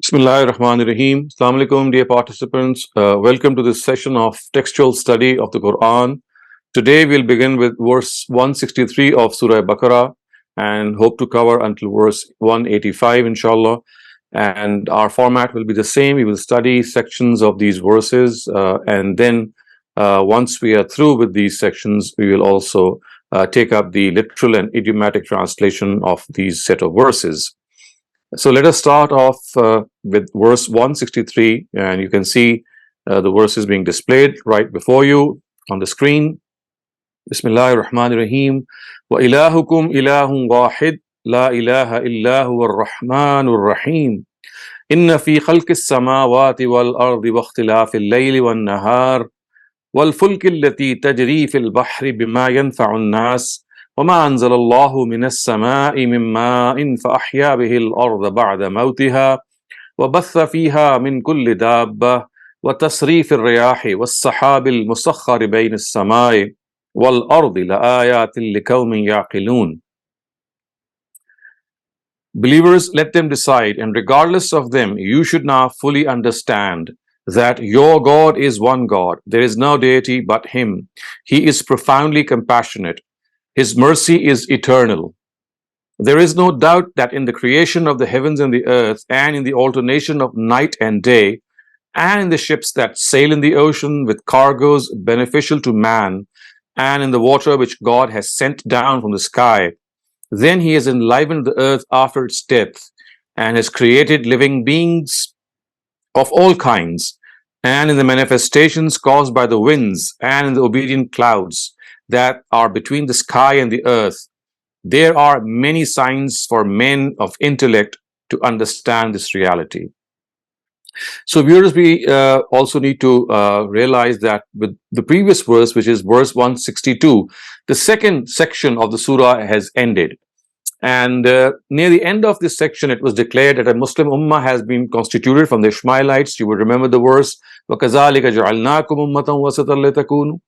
Bismillahir Rahmanir Rahim. Assalamu alaikum, dear participants. Welcome to this session of textual study of the Quran. Today we'll begin with verse 163 of Surah Baqarah and hope to cover until verse 185, inshallah. And our format will be the same. We will study sections of these verses, and then once we are through with these sections, we will also take up the literal and idiomatic translation of these set of verses. So let us start off with verse 163, and you can see the verses being displayed right before you on the screen. Bismillahir Rahmanir Rahim. Wa ilahukum ilahun wahid, la ilaha illa huwa ar-Rahmanur Rahim. Inna fi khalqis samawati wal ardi wa ikhtilafil layli wan nahar wal fulki allati tajri fil bahri bima yanfa'un nas. وما أنزل الله من السماء من ماء فأحيا به الأرض بعد موتها وبث فيها من كل دابة وتصريف الرياح والسحاب المسخر بين السماء والأرض لآيات لقوم يعقلون. Believers, let them decide, and regardless of them, you should now fully understand that your God is one God. There is no deity but Him. He is profoundly compassionate. His mercy is eternal. There is no doubt that in the creation of the heavens and the earth, and in the alternation of night and day, and in the ships that sail in the ocean with cargoes beneficial to man, and in the water which God has sent down from the sky, then He has enlivened the earth after its death, and has created living beings of all kinds, and in the manifestations caused by the winds, and in the obedient clouds that are between the sky and the earth, there are many signs for men of intellect to understand this reality. So viewers, we also need to realize that with the previous verse, which is verse 162, the second section of the surah has ended. And near the end of this section, it was declared that a Muslim ummah has been constituted from the Ishmaelites. You will remember the verse, وَكَذَلِكَ جَعَلْنَاكُمْ أُمَّةً وَسَطًا لِتَكُونُوا.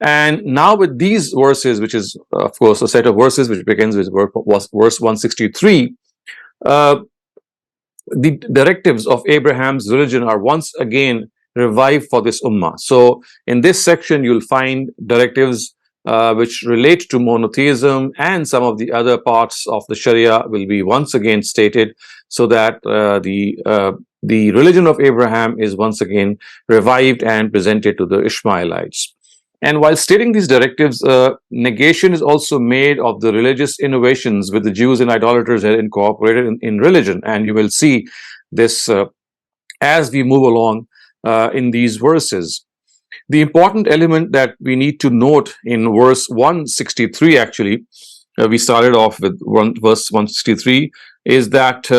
And now with these verses, which is of course a set of verses which begins with verse 163, the directives of Abraham's religion are once again revived for this ummah. So in this section you'll find directives which relate to monotheism, and some of the other parts of the Sharia will be once again stated, so that the religion of Abraham is once again revived and presented to the Ishmaelites. And while stating these directives, negation is also made of the religious innovations which the Jews and idolaters had incorporated in religion. And you will see this as we move along in these verses. The important element that we need to note in verse 163, actually, we started off with verse 163, is that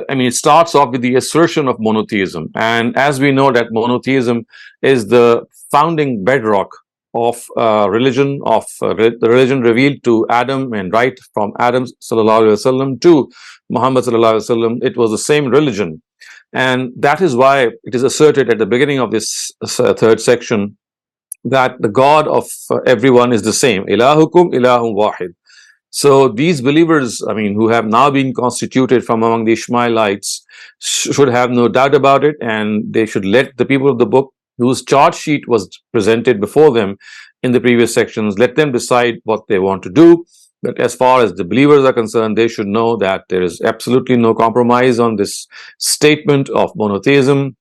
it starts off with the assertion of monotheism. And as we know that monotheism is the founding bedrock of religion, of the religion revealed to Adam, and right from Adam sallallahu alaihi wasallam to Muhammad sallallahu alaihi wasallam, it was the same religion. And that is why it is asserted at the beginning of this third section that the God of everyone is the same. Ilahukum ilahun wahid. So these believers, who have now been constituted from among the Ishmaelites, should have no doubt about it, and they should let the people of the book, whose charge sheet was presented before them in the previous sections, let them decide what they want to do. But as far as the believers are concerned, they should know that there is absolutely no compromise on this statement of monotheism.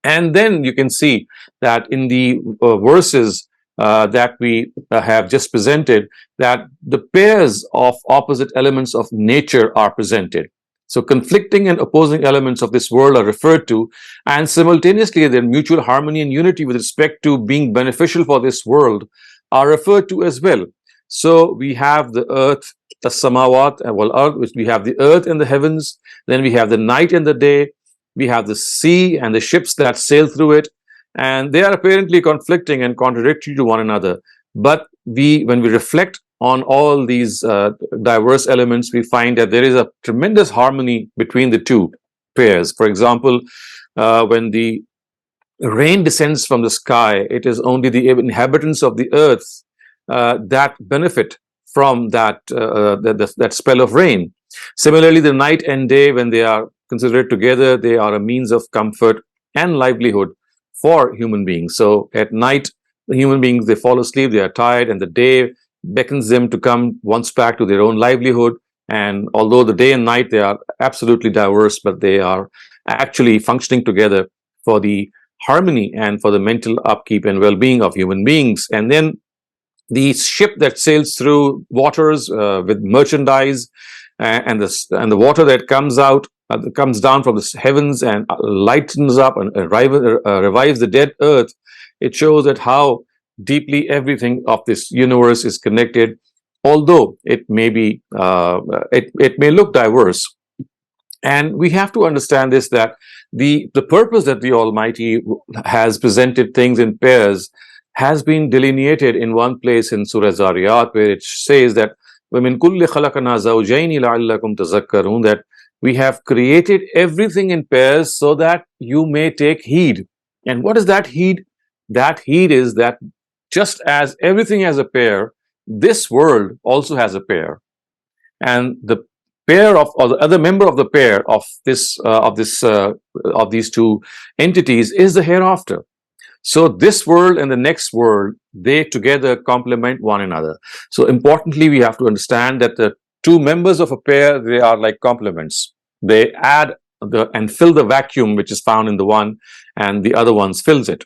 And then you can see that in the verses that we have just presented, that the pairs of opposite elements of nature are presented. So conflicting and opposing elements of this world are referred to, and simultaneously their mutual harmony and unity with respect to being beneficial for this world are referred to as well. So we have the earth, the samawat wal ard, which we have the earth and the heavens, then we have the night and the day, we have the sea and the ships that sail through it, and they are apparently conflicting and contradictory to one another. But when we reflect on all these diverse elements, we find that there is a tremendous harmony between the two pairs. For example, when the rain descends from the sky, it is only the inhabitants of the earth that benefit from that spell of rain. Similarly, the night and day, when they are considered together, they are a means of comfort and livelihood for human beings. So at night, the human beings, they fall asleep, they are tired, and the day beckons them to come once back to their own livelihood. And although the day and night, they are absolutely diverse, but they are actually functioning together for the harmony and for the mental upkeep and well-being of human beings. And then the ship that sails through waters with merchandise, and the water that comes out comes down from the heavens and lightens up and revives the dead earth. It shows that how deeply everything of this universe is connected, although it may be it may look diverse. And we have to understand this, that the purpose that the Almighty has presented things in pairs has been delineated in one place in Surah Zariyat, where it says that وَمِن كُلِّ خَلَقْنَا زَوْجَيْنِ لَعَلَّكُمْ تَذَكَّرُونَ, that we have created everything in pairs so that you may take heed. And what is that heed? That heed is that just as everything has a pair, this world also has a pair. And the pair of, or the other member of the pair of this of these two entities is the hereafter. So this world and the next world, they together complement one another. So importantly, we have to understand that the two members of a pair, they are like complements. They add and fill the vacuum which is found in the one, and the other ones fills it.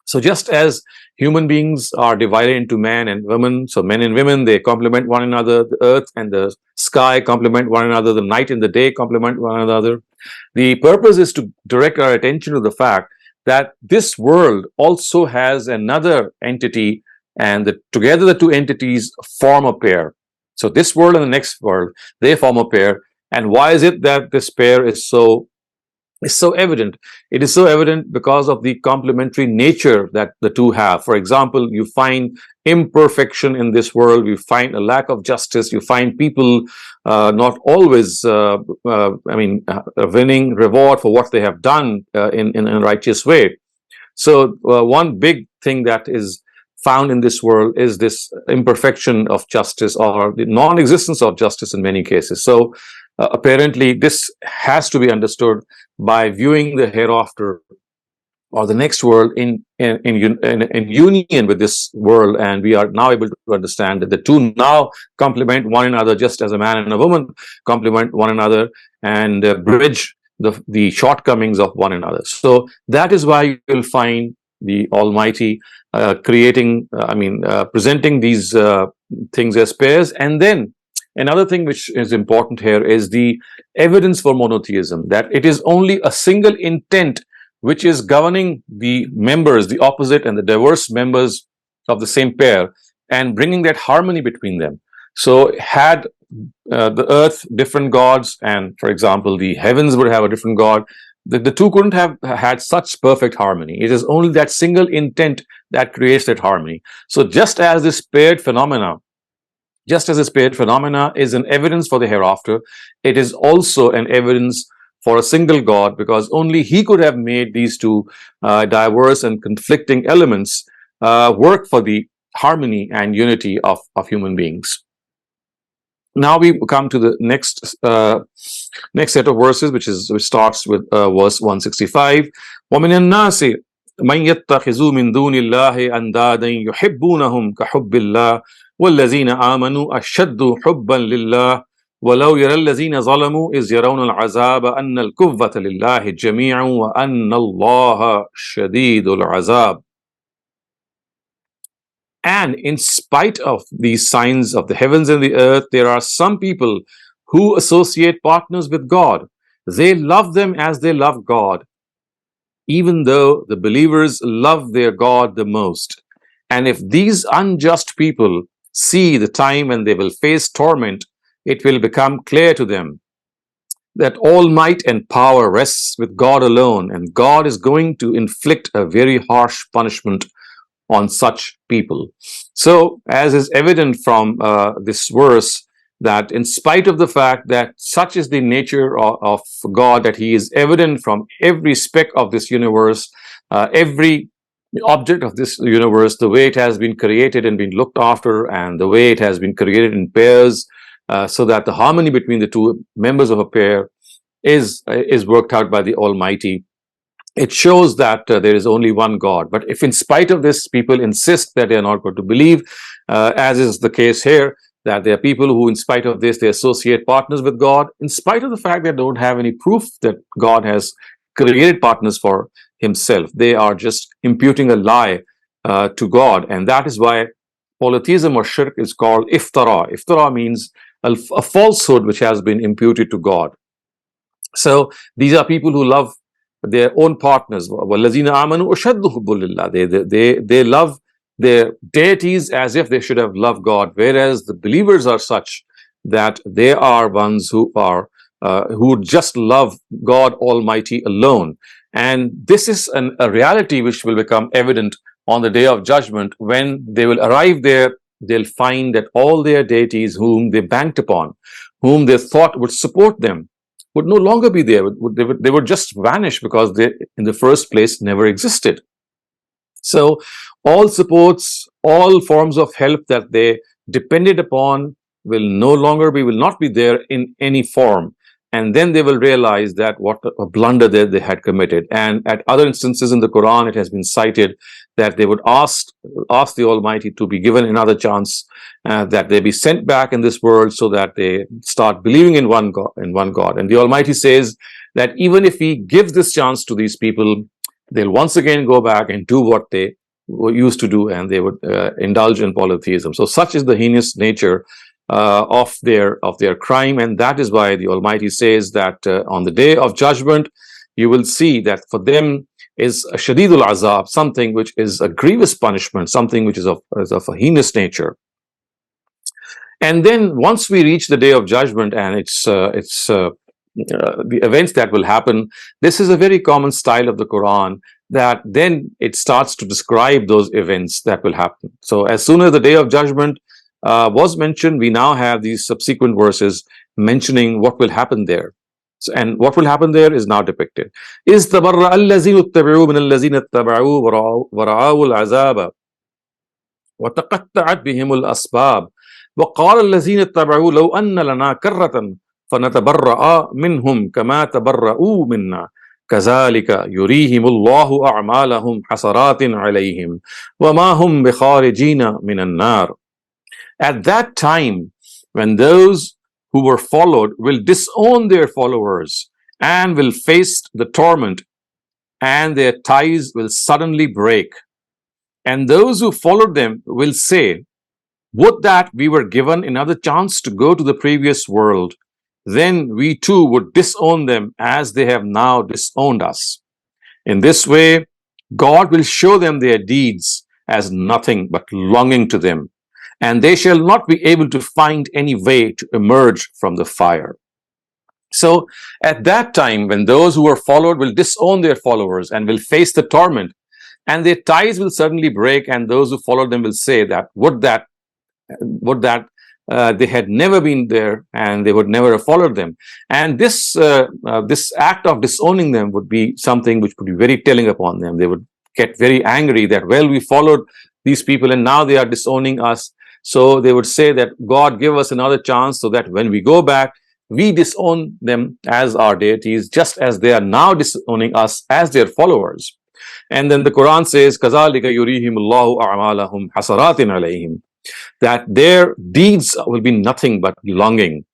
So just as human beings are divided into men and women, so men and women, they complement one another. The earth and the sky complement one another. The night and the day complement one another. The purpose is to direct our attention to the fact that this world also has another entity, and together the two entities form a pair. So this world and the next world, they form a pair. And why is it that this pair is so evident? It is so evident because of the complementary nature that the two have. For example, you find imperfection in this world, you find a lack of justice, you find people not always winning reward for what they have done in a righteous way. So one big thing that is found in this world is this imperfection of justice, or the non-existence of justice in many cases. So apparently this has to be understood by viewing the hereafter or the next world in union with this world, and we are now able to understand that the two now complement one another, just as a man and a woman complement one another and bridge the shortcomings of one another. So that is why you will find the Almighty presenting these things as pairs. And then another thing which is important here is the evidence for monotheism, that it is only a single intent which is governing the members, the opposite and the diverse members of the same pair, and bringing that harmony between them. So had the earth different gods, and for example the heavens would have a different god, the two couldn't have had such perfect harmony. It is only that single intent that creates that harmony. So just as this paired phenomena is an evidence for the hereafter, it is also an evidence for a single God, because only He could have made these two diverse and conflicting elements work for the harmony and unity of human beings. Now we come to the next set of verses, which starts with verse 165. وَمِنَ النَّاسِ مَنْ يَتَّخِذُ مِنْ دُونِ اللَّهِ أَنْدَادًا يُحِبُّونَهُمْ كَحُبِّ اللَّهِ وَالَّذِينَ آمَنُوا أَشَّدُّ حُبًّا لِلَّهِ وَلَوْ يَرَى الَّذِينَ ظَلَمُوا إِذْ يَرَوْنَ الْعَذَابَ أَنَّ الْكُفَّةَ لِلَّهِ جَمِيعًا وَأَنَّ اللَّهَ شَدِيدُ الْعَذَابِ. And in spite of these signs of the heavens and the earth, there are some people who associate partners with God. They love them as they love God, even though the believers love their God the most. And if these unjust people see the time when they will face torment, it will become clear to them that all might and power rests with God alone, and God is going to inflict a very harsh punishment on such people. So, as is evident from this verse, that in spite of the fact that such is the nature of God, that He is evident from every speck of this universe, every object of this universe, the way it has been created and been looked after, and the way it has been created in pairs, so that the harmony between the two members of a pair is worked out by the Almighty. It shows that there is only one God. But if in spite of this, people insist that they are not going to believe, as is the case here, that there are people who, in spite of this, they associate partners with God, in spite of the fact that they don't have any proof that God has created partners for himself. They are just imputing a lie to God. And that is why polytheism or shirk is called iftara. Iftara means a falsehood which has been imputed to God. So these are people who love their own partners. وَالَّذِينَ آمَنُوا أَشَدُّ حُبٌّ لِلَّهِ. They love their deities as if they should have loved God, whereas the believers are such that they are ones who just love God Almighty alone. And this is a reality which will become evident on the day of judgment. When they will arrive there, they'll find that all their deities whom they banked upon, whom they thought would support them, would no longer be there. They would just vanish because they, in the first place, never existed. So all supports, all forms of help that they depended upon will not be there in any form. And then they will realize that what a blunder they had committed. And at other instances in the Quran, it has been cited that they would ask the Almighty to be given another chance, that they be sent back in this world so that they start believing in one God. And the Almighty says that even if He gives this chance to these people, they'll once again go back and do what they used to do, and they would indulge in polytheism. So such is the heinous nature of their crime, and that is why the Almighty says that on the day of judgment, you will see that for them is a shadidul azab, something which is a grievous punishment, something which is of a heinous nature. And then once we reach the day of judgment and it's the events that will happen, this is a very common style of the Quran, that then it starts to describe those events that will happen. So as soon as the day of judgment was mentioned, we now have these subsequent verses mentioning what will happen there. So, and what will happen there is now depicted. إِذْ تَبَرَّأَ الَّذِينَ اتَّبَعُوا مِنَ الَّذِينَ اتَّبَعُوا وَرَأَوُا الْعَذَابَ وَتَقَطَّعَتْ بِهِمُ الْأَسْبَابُ وَقَالَ الَّذِينَ اتَّبَعُوا لَوْ أَنَّ لَنَا كَرَّةً فَنَتَبَرَّأَ مِنْهُمْ كَمَا تَبَرَّؤُوا مِنَّا كَذَلِكَ يُرِيهِمُ اللَّهُ أَعْمَالَهُمْ حَسَرَاتٍ عَلَيْهِمْ وَمَا هُمْ بِخَارِجِينَ مِنَ النَّارِ. At that time, when those who were followed will disown their followers and will face the torment, and their ties will suddenly break. And those who followed them will say, would that we were given another chance to go to the previous world. Then we too would disown them as they have now disowned us. In this way, God will show them their deeds as nothing but longing to them, and they shall not be able to find any way to emerge from the fire. So at that time, when those who were followed will disown their followers and will face the torment, and their ties will suddenly break, and those who followed them will say that would that they had never been there and they would never have followed them. And this act of disowning them would be something which would be very telling upon them. They would get very angry that, well, we followed these people and now they are disowning us. So they would say that God give us another chance so that when we go back, we disown them as our deities, just as they are now disowning us as their followers. And then the Quran says, كَذَلِكَ يُرِيهِمُ اللَّهُ أَعْمَالَهُمْ حَسَرَاتٍ عَلَيْهِمْ, that their deeds will be nothing but longing,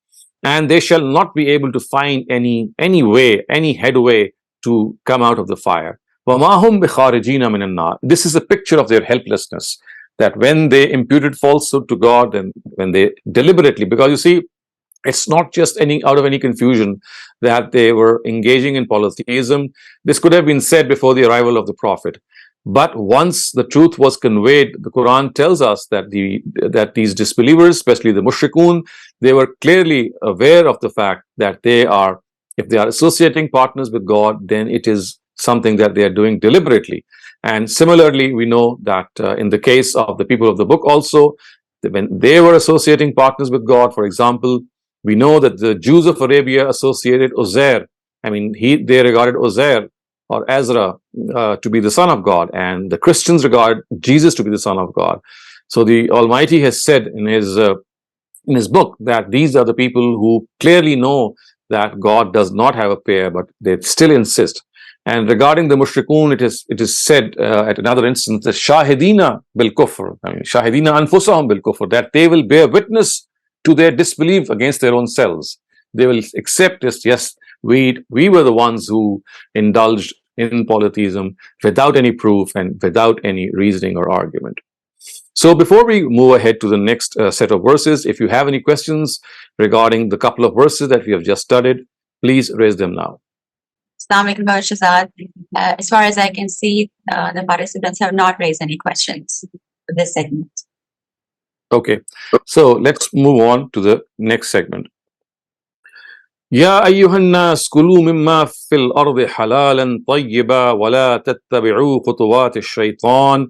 and they shall not be able to find any way, any headway to come out of the fire. وَمَا هُمْ بِخَارِجِينَ مِنَ النَّارِ. This is a picture of their helplessness, that when they imputed falsehood to God, and when they deliberately, because you see, it's not just out of any confusion that they were engaging in polytheism. This could have been said before the arrival of the Prophet. But once the truth was conveyed, the Quran tells us that these disbelievers, especially the mushrikun, they were clearly aware of the fact that if they are associating partners with God, then it is something that they are doing deliberately. And similarly, we know that in the case of the people of the book also, when they were associating partners with God, for example, we know that the Jews of Arabia associated Uzair. I mean, they regarded Uzair or Ezra to be the son of God, and the Christians regard Jesus to be the son of God. So the Almighty has said in His book that these are the people who clearly know that God does not have a pair, but they still insist. And regarding the mushrikun, it is said at another instance that shahidina bil kufr, shahidina anfusahum bil kufr, that they will bear witness to their disbelief against their own selves. They will accept this. Yes, we were the ones who indulged in polytheism without any proof and without any reasoning or argument. So before we move ahead to the next set of verses, if you have any questions regarding the couple of verses that we have just studied, please raise them now. Assalamu alaikum, Dr. Shehzad. As far as I can see, the participants have not raised any questions for this segment. Okay, so let's move on to the next segment. يا أيها الناس كلوا مما في الأرض حلالا طيبا ولا تتبعوا خطوات الشيطان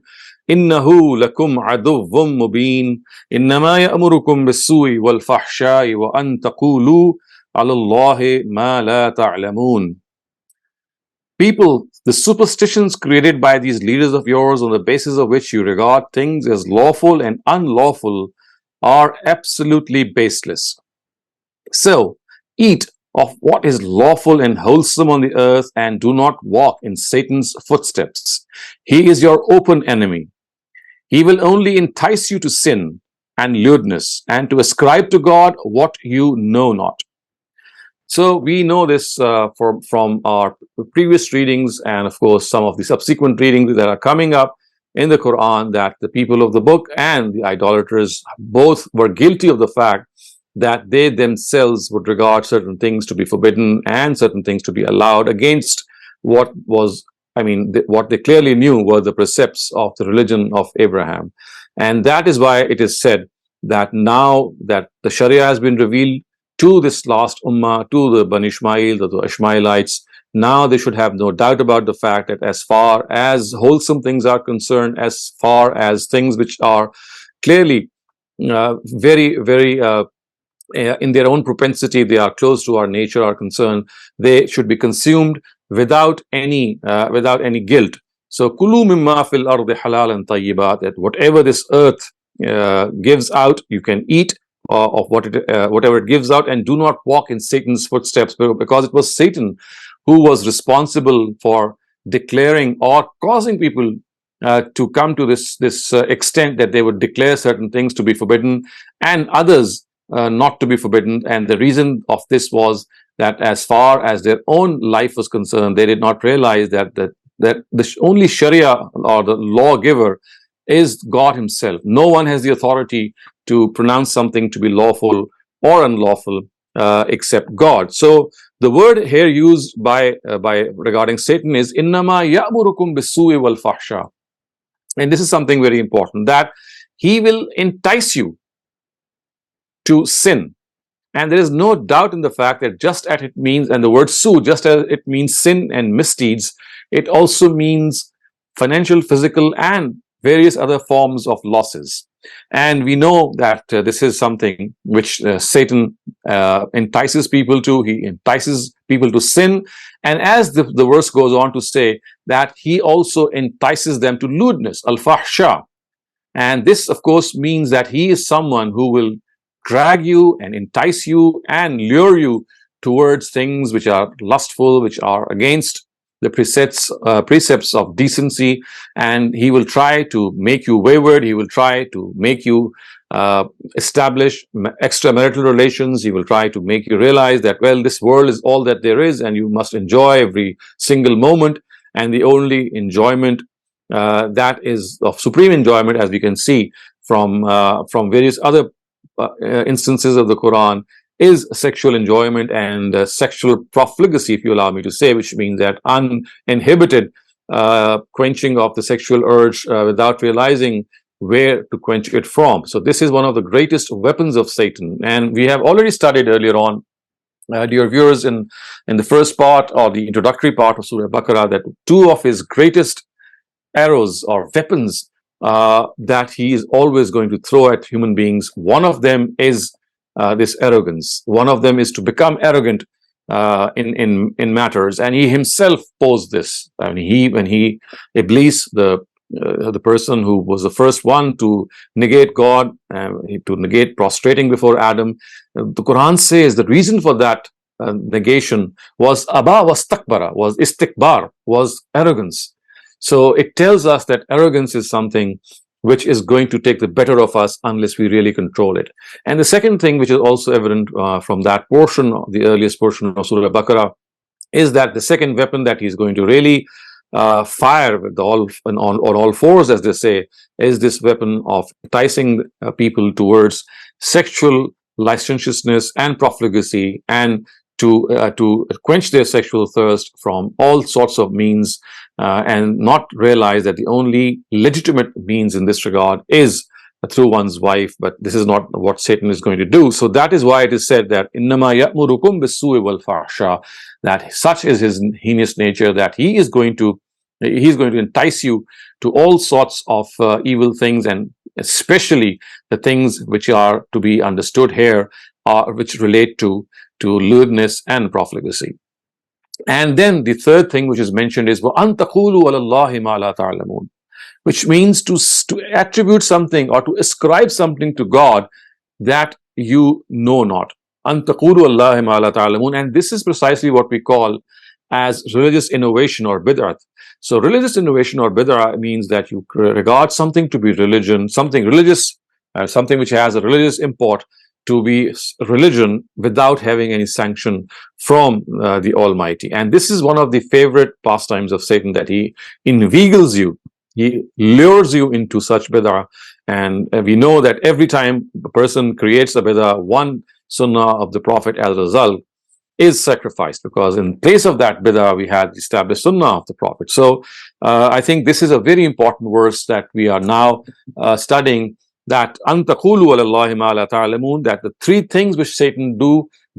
إنه لكم عدو مبين إنما يأمركم بالسوء والفحشاء وأن تقولوا على الله ما لا تعلمون. People, the superstitions created by these leaders of yours on the basis of which you regard things as lawful and unlawful are absolutely baseless. So, eat of what is lawful and wholesome on the earth and do not walk in Satan's footsteps. He is your open enemy. He will only entice you to sin and lewdness and to ascribe to God what you know not. So we know this from our previous readings and of course some of the subsequent readings that are coming up in the Quran, that the people of the book and the idolaters both were guilty of the fact that they themselves would regard certain things to be forbidden and certain things to be allowed against what was, what they clearly knew were the precepts of the religion of Abraham. And that is why it is said that now that the Sharia has been revealed to this last ummah, to the Bani Ishmael, the Ishmaelites, now they should have no doubt about the fact that as far as wholesome things are concerned, as far as things which are clearly very in their own propensity, they are close to our nature, are concerned, they should be consumed without any guilt. So kulu mimma fil ardi halalan tayyibat, that whatever this earth gives out, you can eat of whatever it gives out, and do not walk in Satan's footsteps, because it was Satan who was responsible for declaring or causing people to come to this extent that they would declare certain things to be forbidden and others not to be forbidden. And the reason of this was that as far as their own life was concerned, they did not realize that the only Sharia or the lawgiver is God himself. No one has the authority to pronounce something to be lawful or unlawful except God. So the word here used by regarding Satan is innama ya'murukum bis-su'i wal fahsha. And this is something very important, that he will entice you to sin. And there is no doubt in the fact that just as it means, and the word su, just as it means sin and misdeeds, it also means financial, physical, and various other forms of losses. And we know that this is something which Satan entices people to. He entices people to sin. And as the verse goes on to say, that he also entices them to lewdness, al-fahsha. And this, of course, means that he is someone who will drag you and entice you and lure you towards things which are lustful, which are against the precepts of decency, and he will try to make you wayward. He will try to make you establish extramarital relations. He will try to make you realize that, well, this world is all that there is and you must enjoy every single moment, and the only enjoyment that is of supreme enjoyment, as we can see from various other instances of the Quran, is sexual enjoyment and sexual profligacy, if you allow me to say, which means that uninhibited quenching of the sexual urge without realizing where to quench it from. So this is one of the greatest weapons of Satan, and we have already studied earlier on, dear viewers, in the first part or the introductory part of Surah Baqarah, that two of his greatest arrows or weapons that he is always going to throw at human beings, one of them is this arrogance. One of them is to become arrogant in matters, and he himself posed this. I mean, when Iblis, the person who was the first one to negate God, to negate prostrating before Adam, the Quran says the reason for that negation was aba was takbara, was istikbar, was arrogance. So it tells us that arrogance is something which is going to take the better of us unless we really control it. And the second thing, which is also evident from that portion, the earliest portion of Surah Baqarah, is that the second weapon that he's going to really fire with on all fours, as they say, is this weapon of enticing people towards sexual licentiousness and profligacy, and to quench their sexual thirst from all sorts of means, and not realize that the only legitimate means in this regard is through one's wife. But this is not what Satan is going to do. So that is why it is said that innama ya'murukum bis-su'i wal-fahsha, that such is his heinous nature, that he's going to entice you to all sorts of evil things, and especially the things which are to be understood here, which relate to lewdness and profligacy. And then the third thing which is mentioned is وَأَن تَقُولُوا عَلَى اللَّهِ مَا لَا تَعْلَمُونَ, which means to attribute something or to ascribe something to God that you know not. أَن تَقُولُوا عَلَى اللَّهِ مَا لَا تَعْلَمُونَ. And this is precisely what we call as religious innovation or bid'ah. So religious innovation or bid'ah means that you regard something to be religion, something religious, something which has a religious import, to be religion without having any sanction from the Almighty. And this is one of the favorite pastimes of Satan, that he inveigles you, he lures you into such bid'ah. And we know that every time a person creates a bid'ah, one sunnah of the Prophet as a result is sacrificed, because in place of that bid'ah we had established sunnah of the Prophet. So I think this is a very important verse that we are now studying, that an taqulu ala Allahi ma la ta'lamun, that the three things which Satan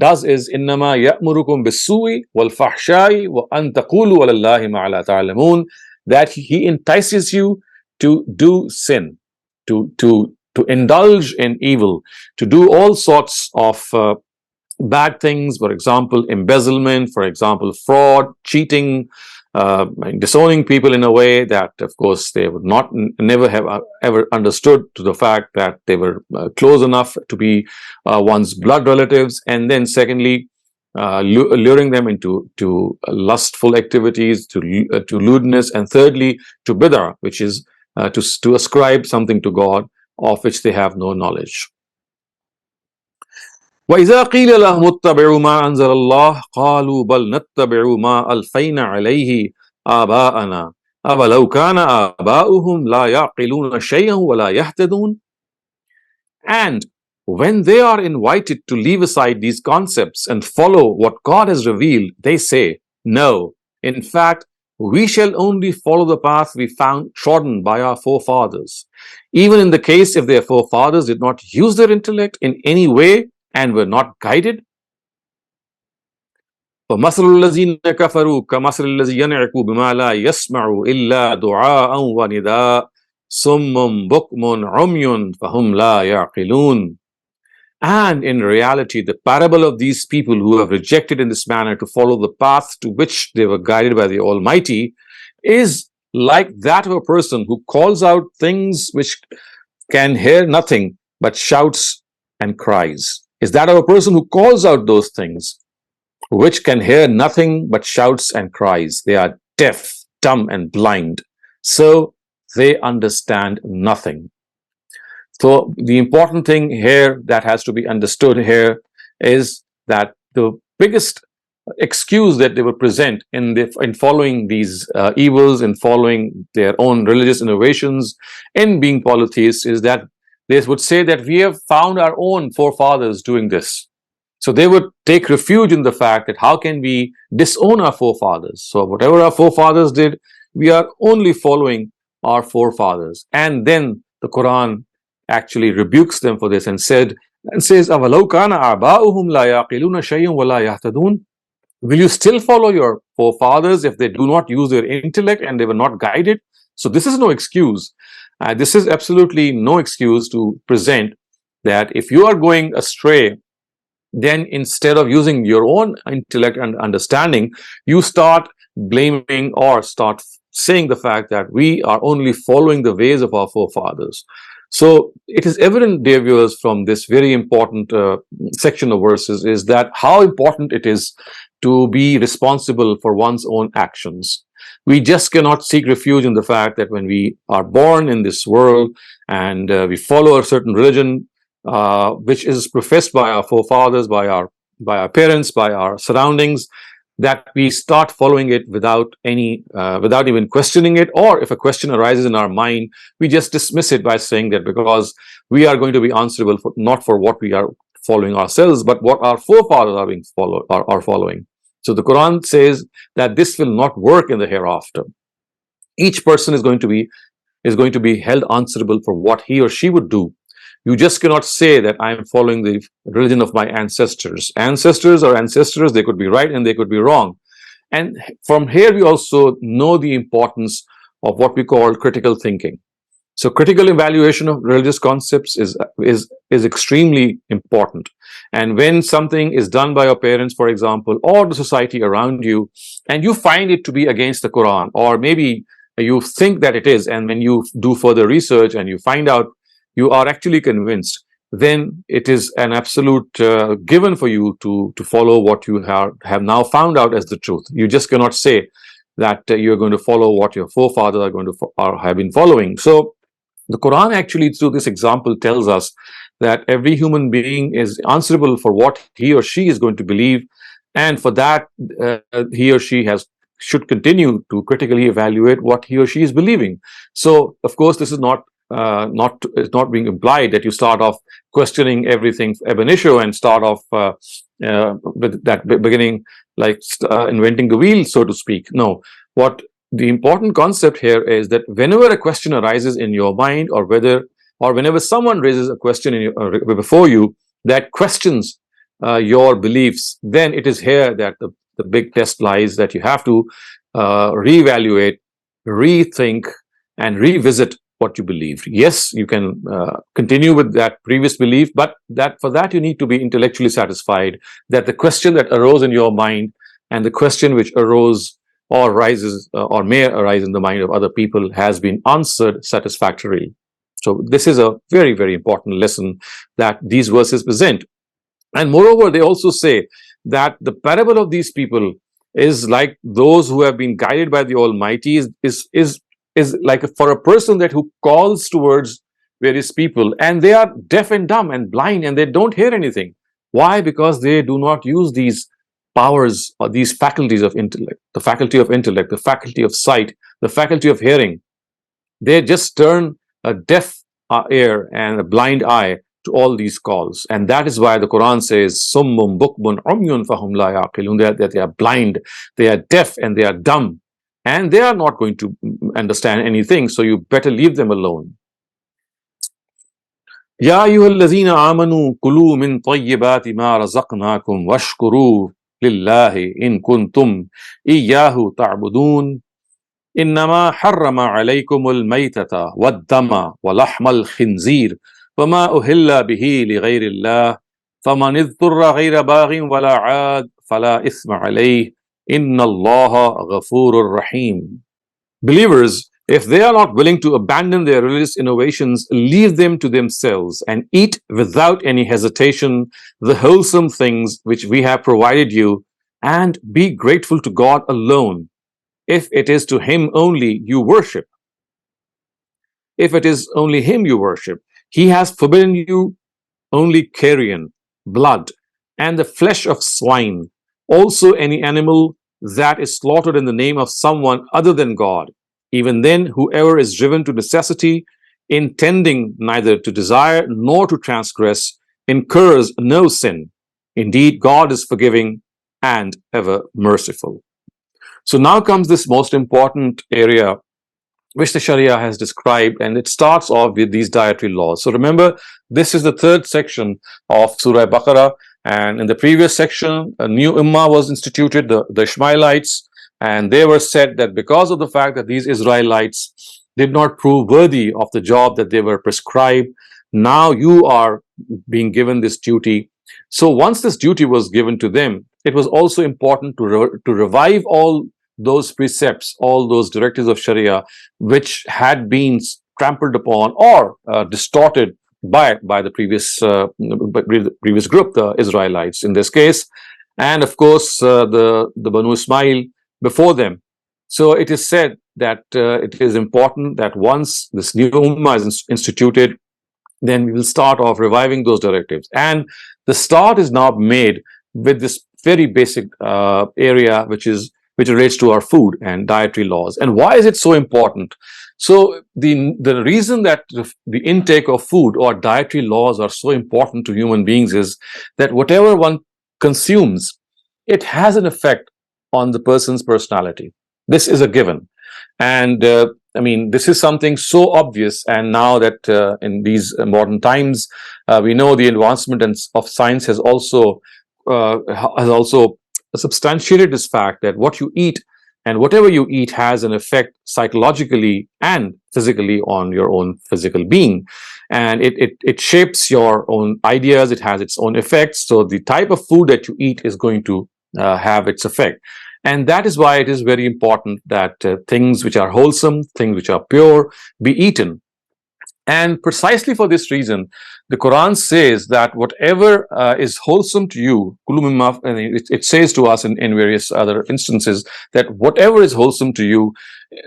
does is innama ya'murukum bis-su'i wal fahsha'i wa an taqulu ala Allahi ma la ta'lamun, that he entices you to do sin, to indulge in evil, to do all sorts of bad things, for example embezzlement, for example fraud, cheating, disowning people in a way that of course they would never have ever understood, to the fact that they were close enough to be one's blood relatives. And then secondly, luring them into lustful activities, to lewdness. And thirdly, to bid'ah, which is to ascribe something to God of which they have no knowledge. وَإِذَا قِيلَ لَهُمُ اتَّبِعُوا مَا أَنزَلَ اللَّهُ قَالُوا بَلْ نَتَّبِعُ مَا أَلْفَيْنَا عَلَيْهِ آبَاءَنَا أَوَلَوْ كَانَ آبَاؤُهُمْ لَا يَعْقِلُونَ شَيْئًا وَلَا يَهْتَدُونَ. And when they are invited to leave aside these concepts and follow what God has revealed, they say, no, in fact, we shall only follow the path we found trodden by our forefathers, even in the case if their forefathers did not use their intellect in any way and were not guided. فَمَثَلُ الَّذِينَ كَفَرُوا كَمَثَلِ الَّذِي يَنْعِقُ بِمَا لَا يَسْمَعُ إِلَّا دُعَاءً وَنِدَاءً صُمٌّ بُكْمٌ عُمْيٌ فَهُمْ لَا يَعْقِلُونَ. And in reality, the parable of these people who have rejected in this manner to follow the path to which they were guided by the Almighty is like that of a person who calls out things which can hear nothing but shouts and cries. Is that of a person who calls out those things which can hear nothing but shouts and cries. They are deaf, dumb, and blind, so they understand nothing. So the important thing here that has to be understood here is that the biggest excuse that they will present in following these evils, in following their own religious innovations, in being polytheists, is that they would say that we have found our own forefathers doing this. So they would take refuge in the fact that how can we disown our forefathers? So whatever our forefathers did, we are only following our forefathers. And then the Quran actually rebukes them for this and says, أَوَلَوْ كَانَ آبَاؤُهُمْ لَا يَعْقِلُونَ شَيْئًا وَلَا يَهْتَدُونَ. Will you still follow your forefathers if they do not use their intellect and they were not guided? So this is no excuse. This is absolutely no excuse to present that if you are going astray, then instead of using your own intellect and understanding, you start blaming or start saying the fact that we are only following the ways of our forefathers. So it is evident, dear viewers, from this very important section of verses is that how important it is to be responsible for one's own actions. We just cannot seek refuge in the fact that when we are born in this world and we follow a certain religion, which is professed by our forefathers, by our parents, by our surroundings, that we start following it without without even questioning it, or if a question arises in our mind, we just dismiss it by saying that because we are going to be answerable for not for what we are following ourselves, but what our forefathers are are following. So the Quran says that this will not work in the hereafter. Each person is going to be held answerable for what he or she would do. You just cannot say that I am following the religion of my ancestors. Ancestors are ancestors. They could be right and they could be wrong. And from here, we also know the importance of what we call critical thinking. So critical evaluation of religious concepts is extremely important. And when something is done by your parents, for example, or the society around you, and you find it to be against the Quran, or maybe you think that it is, and when you do further research and you find out you are actually convinced, then it is an absolute given for you to follow what you have now found out as the truth. You just cannot say that you're going to follow what your forefathers are going to have been following. So the Quran actually, through this example, tells us that every human being is answerable for what he or she is going to believe, and for that he or she should continue to critically evaluate what he or she is believing. So, of course, this is it's not being implied that you start off questioning everything ab initio and start off with that beginning like inventing the wheel, so to speak. No, what the important concept here is that whenever a question arises in your mind, or whenever someone raises a question before you that questions your beliefs, then it is here that the big test lies, that you have to reevaluate, rethink, and revisit what you believed. Yes, you can continue with that previous belief, but for that you need to be intellectually satisfied that the question that arose in your mind and the question which arose or rises or may arise in the mind of other people has been answered satisfactorily. So this is a very, very important lesson that these verses present. And moreover, they also say that the parable of these people is like those who have been guided by the Almighty, is like for a person who calls towards various people, and they are deaf and dumb and blind and they don't hear anything. Why? Because they do not use these powers or these faculties of intellect, the faculty of intellect, the faculty of sight, the faculty of hearing. They just turn a deaf ear and a blind eye to all these calls. And that is why the Quran says, Summum bukmun umyun fahum la yaqilun, that they are blind, they are deaf, and they are dumb, and they are not going to understand anything. So you better leave them alone. Ya ayyuhallazina amanu kulu min tayyibati ma razaqnakum washkuru lillahi in kuntum iyyahu ta'budun. إنما حرم عليكم الميتة والدم ولحم الخنزير وما أهل به لغير الله فمن اضطر غير باغ ولا عاد فلا إثم عليه إن الله غفور رحيم. Believers, if they are not willing to abandon their religious innovations, leave them to themselves and eat without any hesitation the wholesome things which we have provided you, and be grateful to God alone, if it is to Him only you worship. If it is only Him you worship, He has forbidden you only carrion, blood, and the flesh of swine, also any animal that is slaughtered in the name of someone other than God. Even then, whoever is driven to necessity, intending neither to desire nor to transgress, incurs no sin. Indeed, God is forgiving and ever merciful. So now comes this most important area which the Sharia has described, and it starts off with these dietary laws. So remember, this is the third section of Surah Baqarah, and in the previous section, a new ummah was instituted, the Ishmaelites, and they were said that because of the fact that these Israelites did not prove worthy of the job that they were prescribed, now you are being given this duty. So once this duty was given to them, it was also important to revive all those precepts, all those directives of Sharia, which had been trampled upon or distorted by the previous group, the Israelites in this case, and of course the Banu Ismail before them. So it is said that it is important that once this new ummah is instituted, then we will start off reviving those directives. And the start is now made with this very basic area, which relates to our food and dietary laws. And why is it so important? So the reason that the intake of food or dietary laws are so important to human beings is that whatever one consumes, it has an effect on the person's personality. This is a given. And I mean, this is something so obvious. And now that in these modern times, we know the advancement of science has also substantiated this fact that what you eat and whatever you eat has an effect psychologically and physically on your own physical being. And it shapes your own ideas. It has its own effects. So the type of food that you eat is going to have its effect. And that is why it is very important that things which are wholesome, things which are pure, be eaten. And precisely for this reason, the Quran says that whatever is wholesome to you, it says to us in various other instances that whatever is wholesome to you,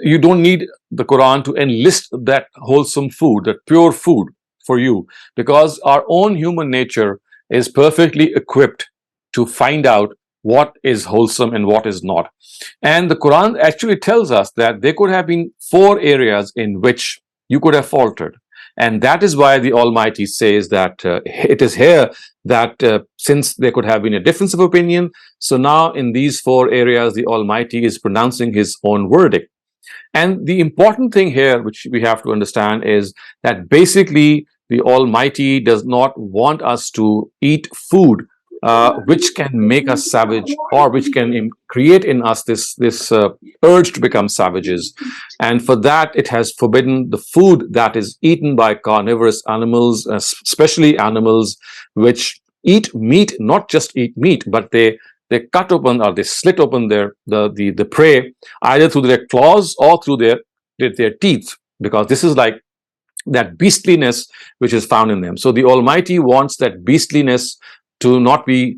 you don't need the Quran to enlist that wholesome food, that pure food for you, because our own human nature is perfectly equipped to find out what is wholesome and what is not. And the Quran actually tells us that there could have been 4 areas in which you could have faltered. And that is why the Almighty says that it is here that since there could have been a difference of opinion, so now in these 4 areas, the Almighty is pronouncing His own verdict. And the important thing here, which we have to understand, is that basically the Almighty does not want us to eat food which can make us savage, or which can create in us this urge to become savages. And for that, it has forbidden the food that is eaten by carnivorous animals, especially animals which eat meat, not just eat meat, but they cut open or they slit open the prey either through their claws or through their teeth, because this is like that beastliness which is found in them. So the Almighty wants that beastliness to not be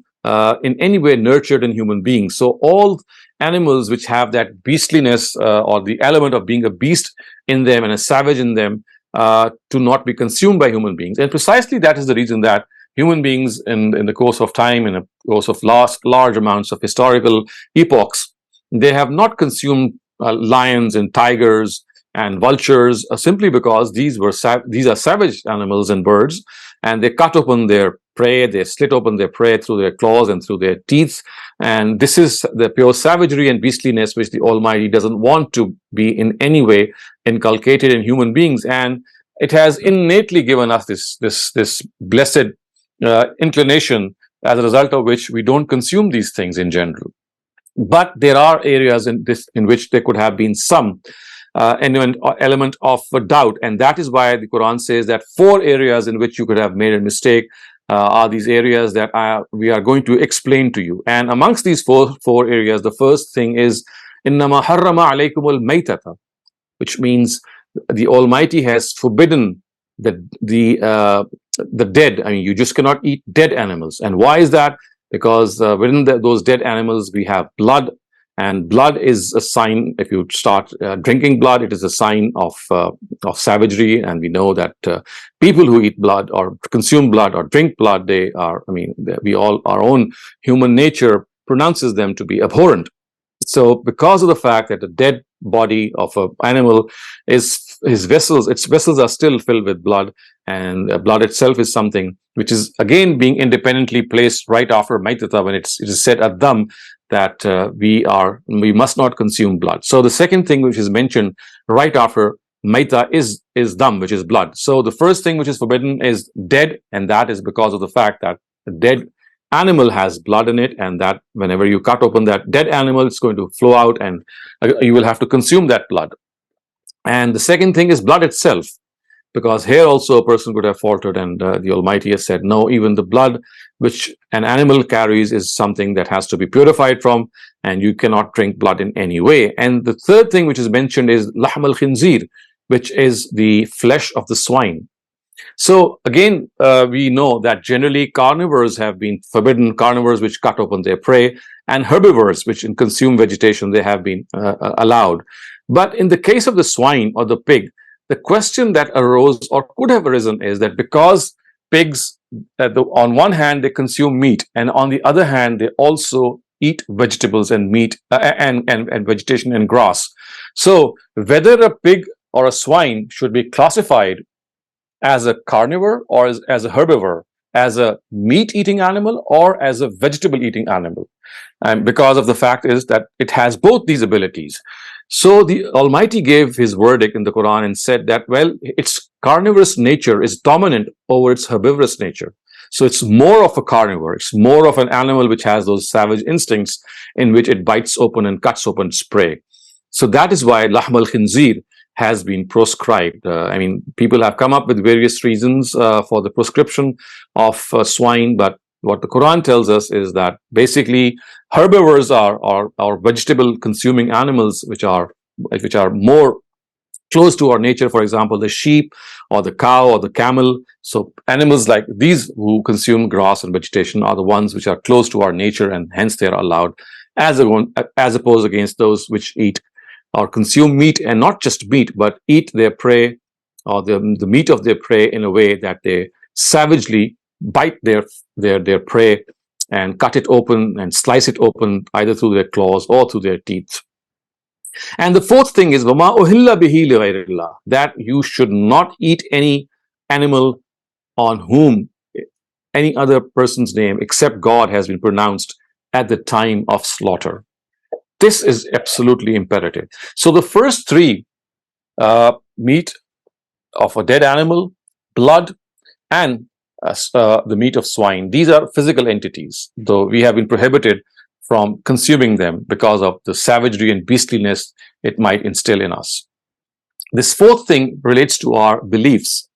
in any way nurtured in human beings. So all animals which have that beastliness or the element of being a beast in them and a savage in them to not be consumed by human beings. And precisely that is the reason that human beings in the course of time, in the course of large amounts of historical epochs, they have not consumed lions and tigers and vultures simply because these are savage animals and birds, and they cut open their prey, they slit open their prey through their claws and through their teeth. And this is the pure savagery and beastliness which the Almighty doesn't want to be in any way inculcated in human beings. And it has innately given us this blessed inclination, as a result of which we don't consume these things in general. But there are areas in which there could have been some element of doubt, and that is why the Quran says that 4 areas in which you could have made a mistake are these areas that we are going to explain to you. And amongst these four areas, the first thing is إِنَّمَا حَرَّمَ عَلَيْكُمُ الْمَيْتَةَ, which means the Almighty has forbidden the dead. I mean, you just cannot eat dead animals. And why is that? Because within those dead animals we have blood, and blood is a sign. If you start drinking blood, it is a sign of savagery. And we know that people who eat blood or consume blood or drink blood, they are, I mean, our own human nature pronounces them to be abhorrent. So because of the fact that the dead body of an animal its vessels are still filled with blood, and blood itself is something which is again being independently placed right after maitata, when it is said adam, that we must not consume blood. So the second thing which is mentioned right after maita is dam, which is blood. So the first thing which is forbidden is dead, and that is because of the fact that the dead animal has blood in it, and that whenever you cut open that dead animal, it's going to flow out, and you will have to consume that blood. And the second thing is blood itself, because here also a person could have faltered, and the Almighty has said, no, even the blood which an animal carries is something that has to be purified from, and you cannot drink blood in any way. And the third thing which is mentioned is lahm al-khinzir, which is the flesh of the swine. So again, we know that generally carnivores have been forbidden, carnivores which cut open their prey, and herbivores which consume vegetation, they have been allowed. But in the case of the swine or the pig, the question that arose or could have arisen is that because pigs, on one hand, they consume meat, and on the other hand, they also eat vegetables and meat and vegetation and grass. So whether a pig or a swine should be classified as a carnivore or as a herbivore, as a meat-eating animal or as a vegetable-eating animal, and because of the fact is that it has both these abilities. So the Almighty gave his verdict in the Quran and said that, well, its carnivorous nature is dominant over its herbivorous nature. So it's more of a carnivore. It's more of an animal which has those savage instincts in which it bites open and cuts open its prey. So that is why lahm al-khinzir has been proscribed. I mean, people have come up with various reasons for the proscription of swine, but what the Quran tells us is that basically herbivores are vegetable consuming animals which are more close to our nature. For example, the sheep or the cow or the camel. So animals like these who consume grass and vegetation are the ones which are close to our nature, and hence they are allowed, as opposed against those which eat or consume meat, and not just meat, but eat their prey or the meat of their prey in a way that they savagely bite their prey and cut it open and slice it open either through their claws or through their teeth. And the fourth thing is وَمَا أُهِلَّ بِهِ لِغَيْرِ اللَّهِ, that you should not eat any animal on whom any other person's name except God has been pronounced at the time of slaughter. This is absolutely imperative. So the first three, meat of a dead animal, blood, and the meat of swine, these are physical entities, though we have been prohibited from consuming them because of the savagery and beastliness it might instill in us. This fourth thing relates to our beliefs,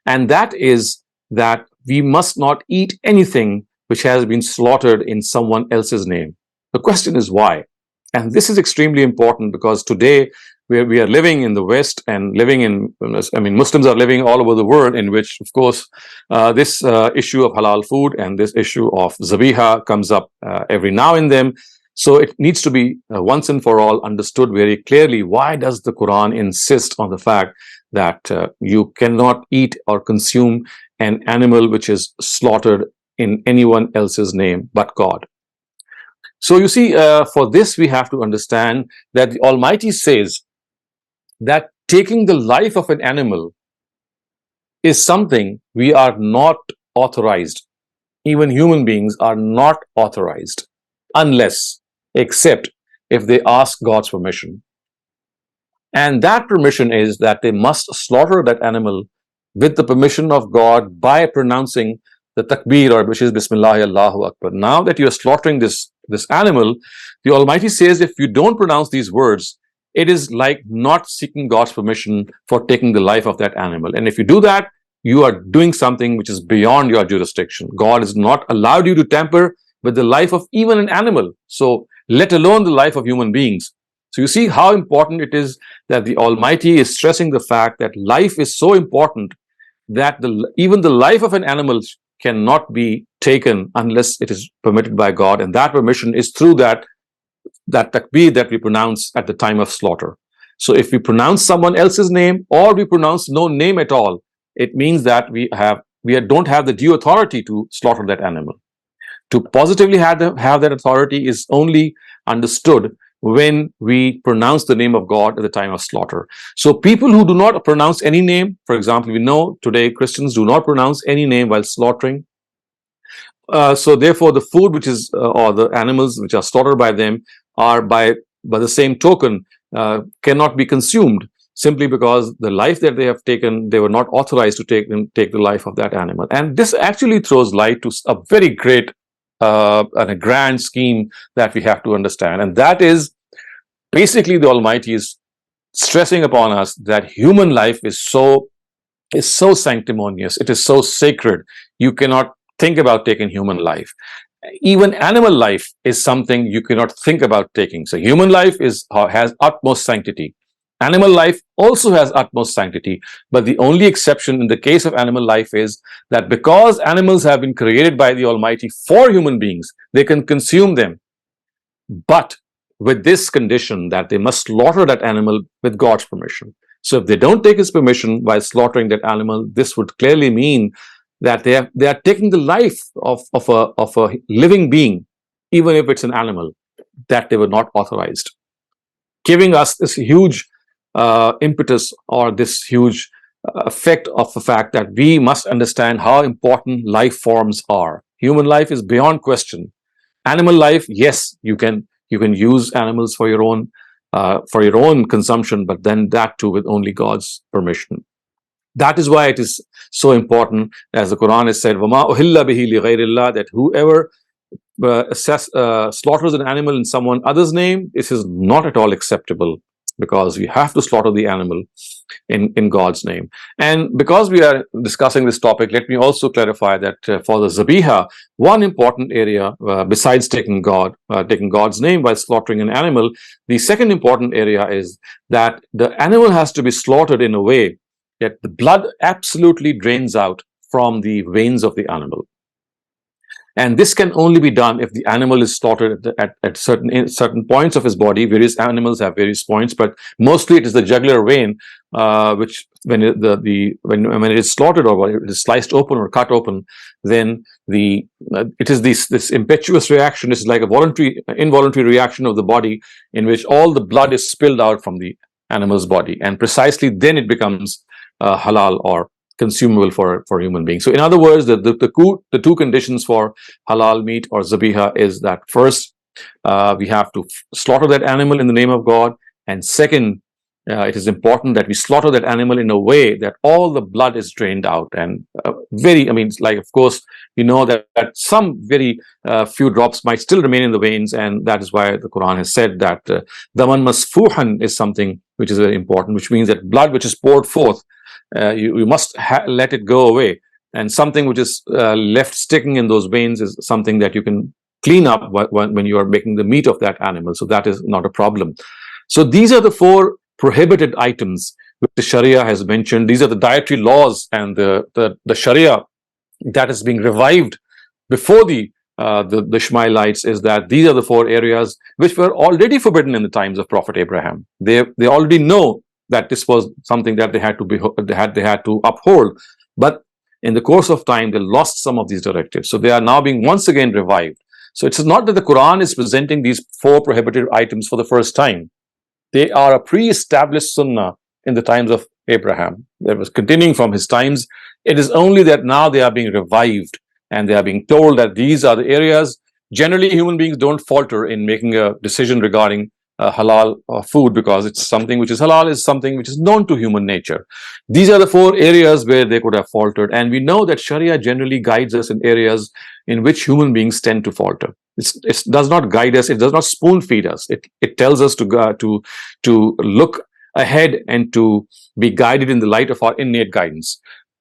and that is that we must not eat anything which has been slaughtered in someone else's name. The question is why? And this is extremely important because today we are living in the West and Muslims are living all over the world, in which, of course, this issue of halal food and this issue of zabiha comes up every now and then. So it needs to be once and for all understood very clearly. Why does the Quran insist on the fact that you cannot eat or consume an animal which is slaughtered in anyone else's name but God? So you see, for this we have to understand that the Almighty says that taking the life of an animal is something we are not authorized. Even human beings are not authorized unless, except if they ask God's permission. And that permission is that they must slaughter that animal with the permission of God by pronouncing the takbir, or which is Bismillah Allahu Akbar. Now that you are slaughtering this animal, the Almighty says if you don't pronounce these words, it is like not seeking God's permission for taking the life of that animal. And if you do that, you are doing something which is beyond your jurisdiction. God has not allowed you to tamper with the life of even an animal, so let alone the life of human beings. So you see how important it is that the Almighty is stressing the fact that life is so important that even the life of an animal cannot be taken unless it is permitted by God, and that permission is through that takbir that we pronounce at the time of slaughter. So if we pronounce someone else's name or we pronounce no name at all, it means that we don't have the due authority to slaughter that animal. To positively have that authority is only understood when we pronounce the name of God at the time of slaughter. So people who do not pronounce any name, for example, we know today Christians do not pronounce any name while slaughtering. So therefore the food which is, or the animals which are slaughtered by them are by the same token, cannot be consumed simply because the life that they have taken, they were not authorized to take the life of that animal. And this actually throws light to a very great and a grand scheme that we have to understand. And that is basically the Almighty is stressing upon us that human life is so sanctimonious, it is so sacred, you cannot think about taking human life. Even animal life is something you cannot think about taking. So human life has utmost sanctity. Animal life also has utmost sanctity, but the only exception in the case of animal life is that because animals have been created by the Almighty for human beings, they can consume them, but with this condition that they must slaughter that animal with God's permission. So if they don't take his permission while slaughtering that animal, this would clearly mean that they are taking the life of a living being, even if it's an animal, that they were not authorized, giving us this huge impetus, or this huge effect of the fact that we must understand how important life forms are. Human life is beyond question. Animal life, yes, you can use animals for your own consumption, but then that too with only God's permission. That is why it is so important, as the Quran has said, وَمَا أُهِلَّ بِهِ لِغَيْرِ اللَّهِ, that whoever slaughters an animal in someone other's name, this is not at all acceptable, because you have to slaughter the animal in God's name. And because we are discussing this topic, let me also clarify that for the zabiha, one important area, besides taking God's name by slaughtering an animal, the second important area is that the animal has to be slaughtered in a way that the blood absolutely drains out from the veins of the animal. And this can only be done if the animal is slaughtered at certain points of his body. Various animals have various points, but mostly it is the jugular vein, which when it is slaughtered, or it is sliced open or cut open, then it is this impetuous reaction. It's like a involuntary reaction of the body, in which all the blood is spilled out from the animal's body, and precisely then it becomes halal or consumable for human beings. So in other words, the two conditions for halal meat or zabiha is that first, we have to slaughter that animal in the name of God, and second, it is important that we slaughter that animal in a way that all the blood is drained out. And of course, we know that some very few drops might still remain in the veins, and that is why the Quran has said that daman masfuhan is something which is very important, which means that blood which is poured forth, you must let it go away, and something which is left sticking in those veins is something that you can clean up when you are making the meat of that animal. So that is not a problem. So these are the four prohibited items which the Sharia has mentioned. These are the dietary laws and the Sharia that is being revived before the Ishmaelites, is that these are the four areas which were already forbidden in the times of Prophet Abraham. They already know that this was something that they had to uphold, but in the course of time they lost some of these directives, so they are now being once again revived. So it's not that the Quran is presenting these four prohibited items for the first time. They are a pre-established sunnah in the times of Abraham. That was continuing from his times. It is only that now they are being revived, and they are being told that these are the areas. Generally, human beings don't falter in making a decision regarding halal food, because it's something which is halal is something which is known to human nature. These are the four areas where they could have faltered, and we know that Sharia generally guides us in areas in which human beings tend to falter. It does not guide us. It does not spoon feed us. It tells us to look ahead and to be guided in the light of our innate guidance.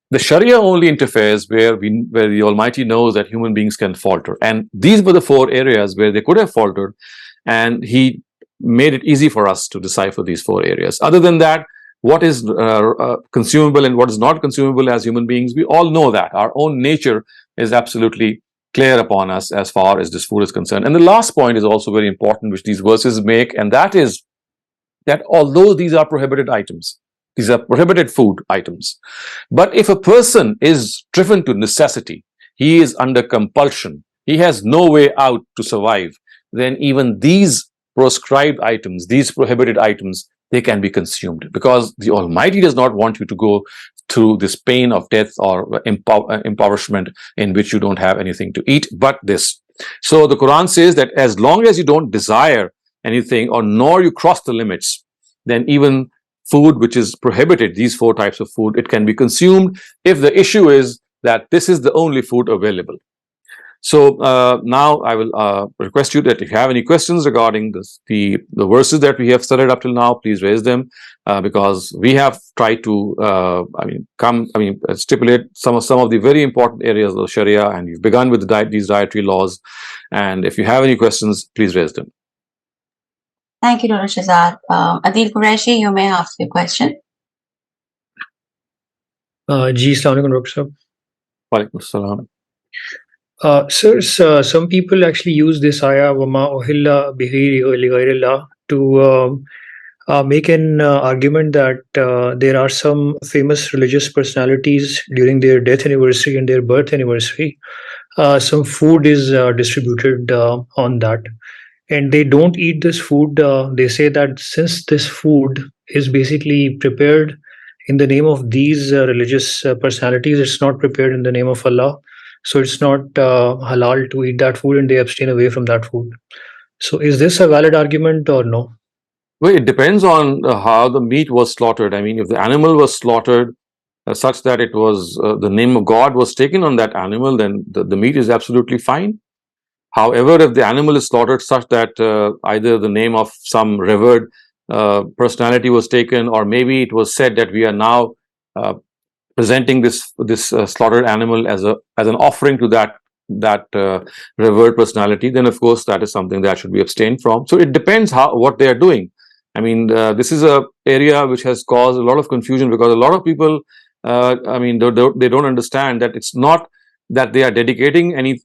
The Sharia only interferes where the Almighty knows that human beings can falter, and these were the four areas where they could have faltered, and He made it easy for us to decipher these four areas. Other than that, what is consumable and what is not consumable as human beings, we all know that. Our own nature is absolutely clear upon us as far as this food is concerned. And the last point is also very important, which these verses make, and that is that although these are prohibited items, these are prohibited food items, but if a person is driven to necessity, he is under compulsion, he has no way out to survive, then even these proscribed items, these prohibited items, they can be consumed, because the Almighty does not want you to go through this pain of death or impoverishment in which you don't have anything to eat but this. So the Quran says that as long as you don't desire anything, or nor you cross the limits, then even food which is prohibited, these four types of food, it can be consumed if the issue is that this is the only food available. So now I will request you that if you have any questions regarding the verses that we have studied up till now, please raise them, because we have tried to stipulate some of the very important areas of Sharia, and we've begun with these dietary laws. And if you have any questions, please raise them. Thank you, Dr. Shehzad. Adil Qureshi, you may ask your question. Ji, Assalamu alaikum, Dr. Sahab. Walaikum assalam. Sir, some people actually use this ayah وَمَا أُحِلَّ بِهِ لِغَيْرِ اللَّهِ to make an argument that there are some famous religious personalities during their death anniversary and their birth anniversary. Some food is distributed on that, and they don't eat this food. They say that since this food is basically prepared in the name of these religious personalities, it's not prepared in the name of Allah. So it's not halal to eat that food, and they abstain away from that food. So is this a valid argument or no? Well, it depends on how the meat was slaughtered. I mean, if the animal was slaughtered such that it was the name of God was taken on that animal, then the meat is absolutely fine. However, if the animal is slaughtered such that either the name of some revered personality was taken, or maybe it was said that we are now presenting this slaughtered animal as an offering to that revered personality, then of course that is something that should be abstained from. So it depends what they are doing. I mean, this is a area which has caused a lot of confusion, because a lot of people, I mean, they don't understand that it's not that they are dedicating any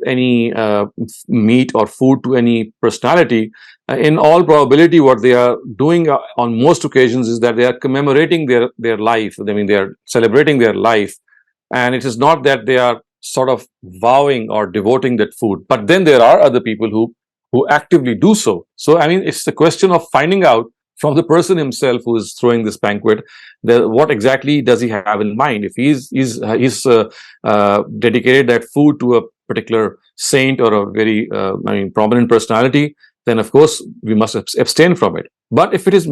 meat or food to any personality. In all probability, what they are doing on most occasions is that they are commemorating their life. I mean, they are celebrating their life, and it is not that they are sort of vowing or devoting that food. But then there are other people who actively do so. So I mean, it's the question of finding out from the person himself who is throwing this banquet, what exactly does he have in mind? If he's dedicated that food to a particular saint or a very prominent personality, then of course we must abstain from it. But if it's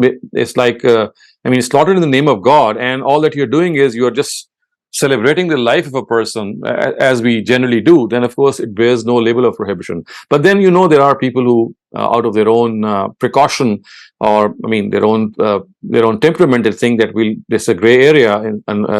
like it's slaughtered in the name of God, and all that you're doing is you're just celebrating the life of a person, as we generally do, then of course it bears no label of prohibition. But then there are people who, out of their own precaution, or their own temperament, they think that there's a gray area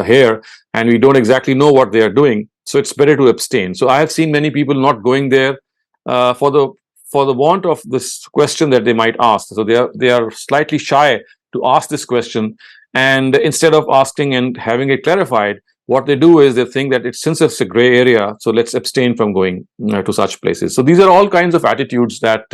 here, and we don't exactly know what they are doing. So it's better to abstain. So I have seen many people not going there for the want of this question that they might ask. So they are slightly shy to ask this question, and instead of asking and having it clarified, what they do is they think that since it's a gray area, so let's abstain from going to such places. So these are all kinds of attitudes that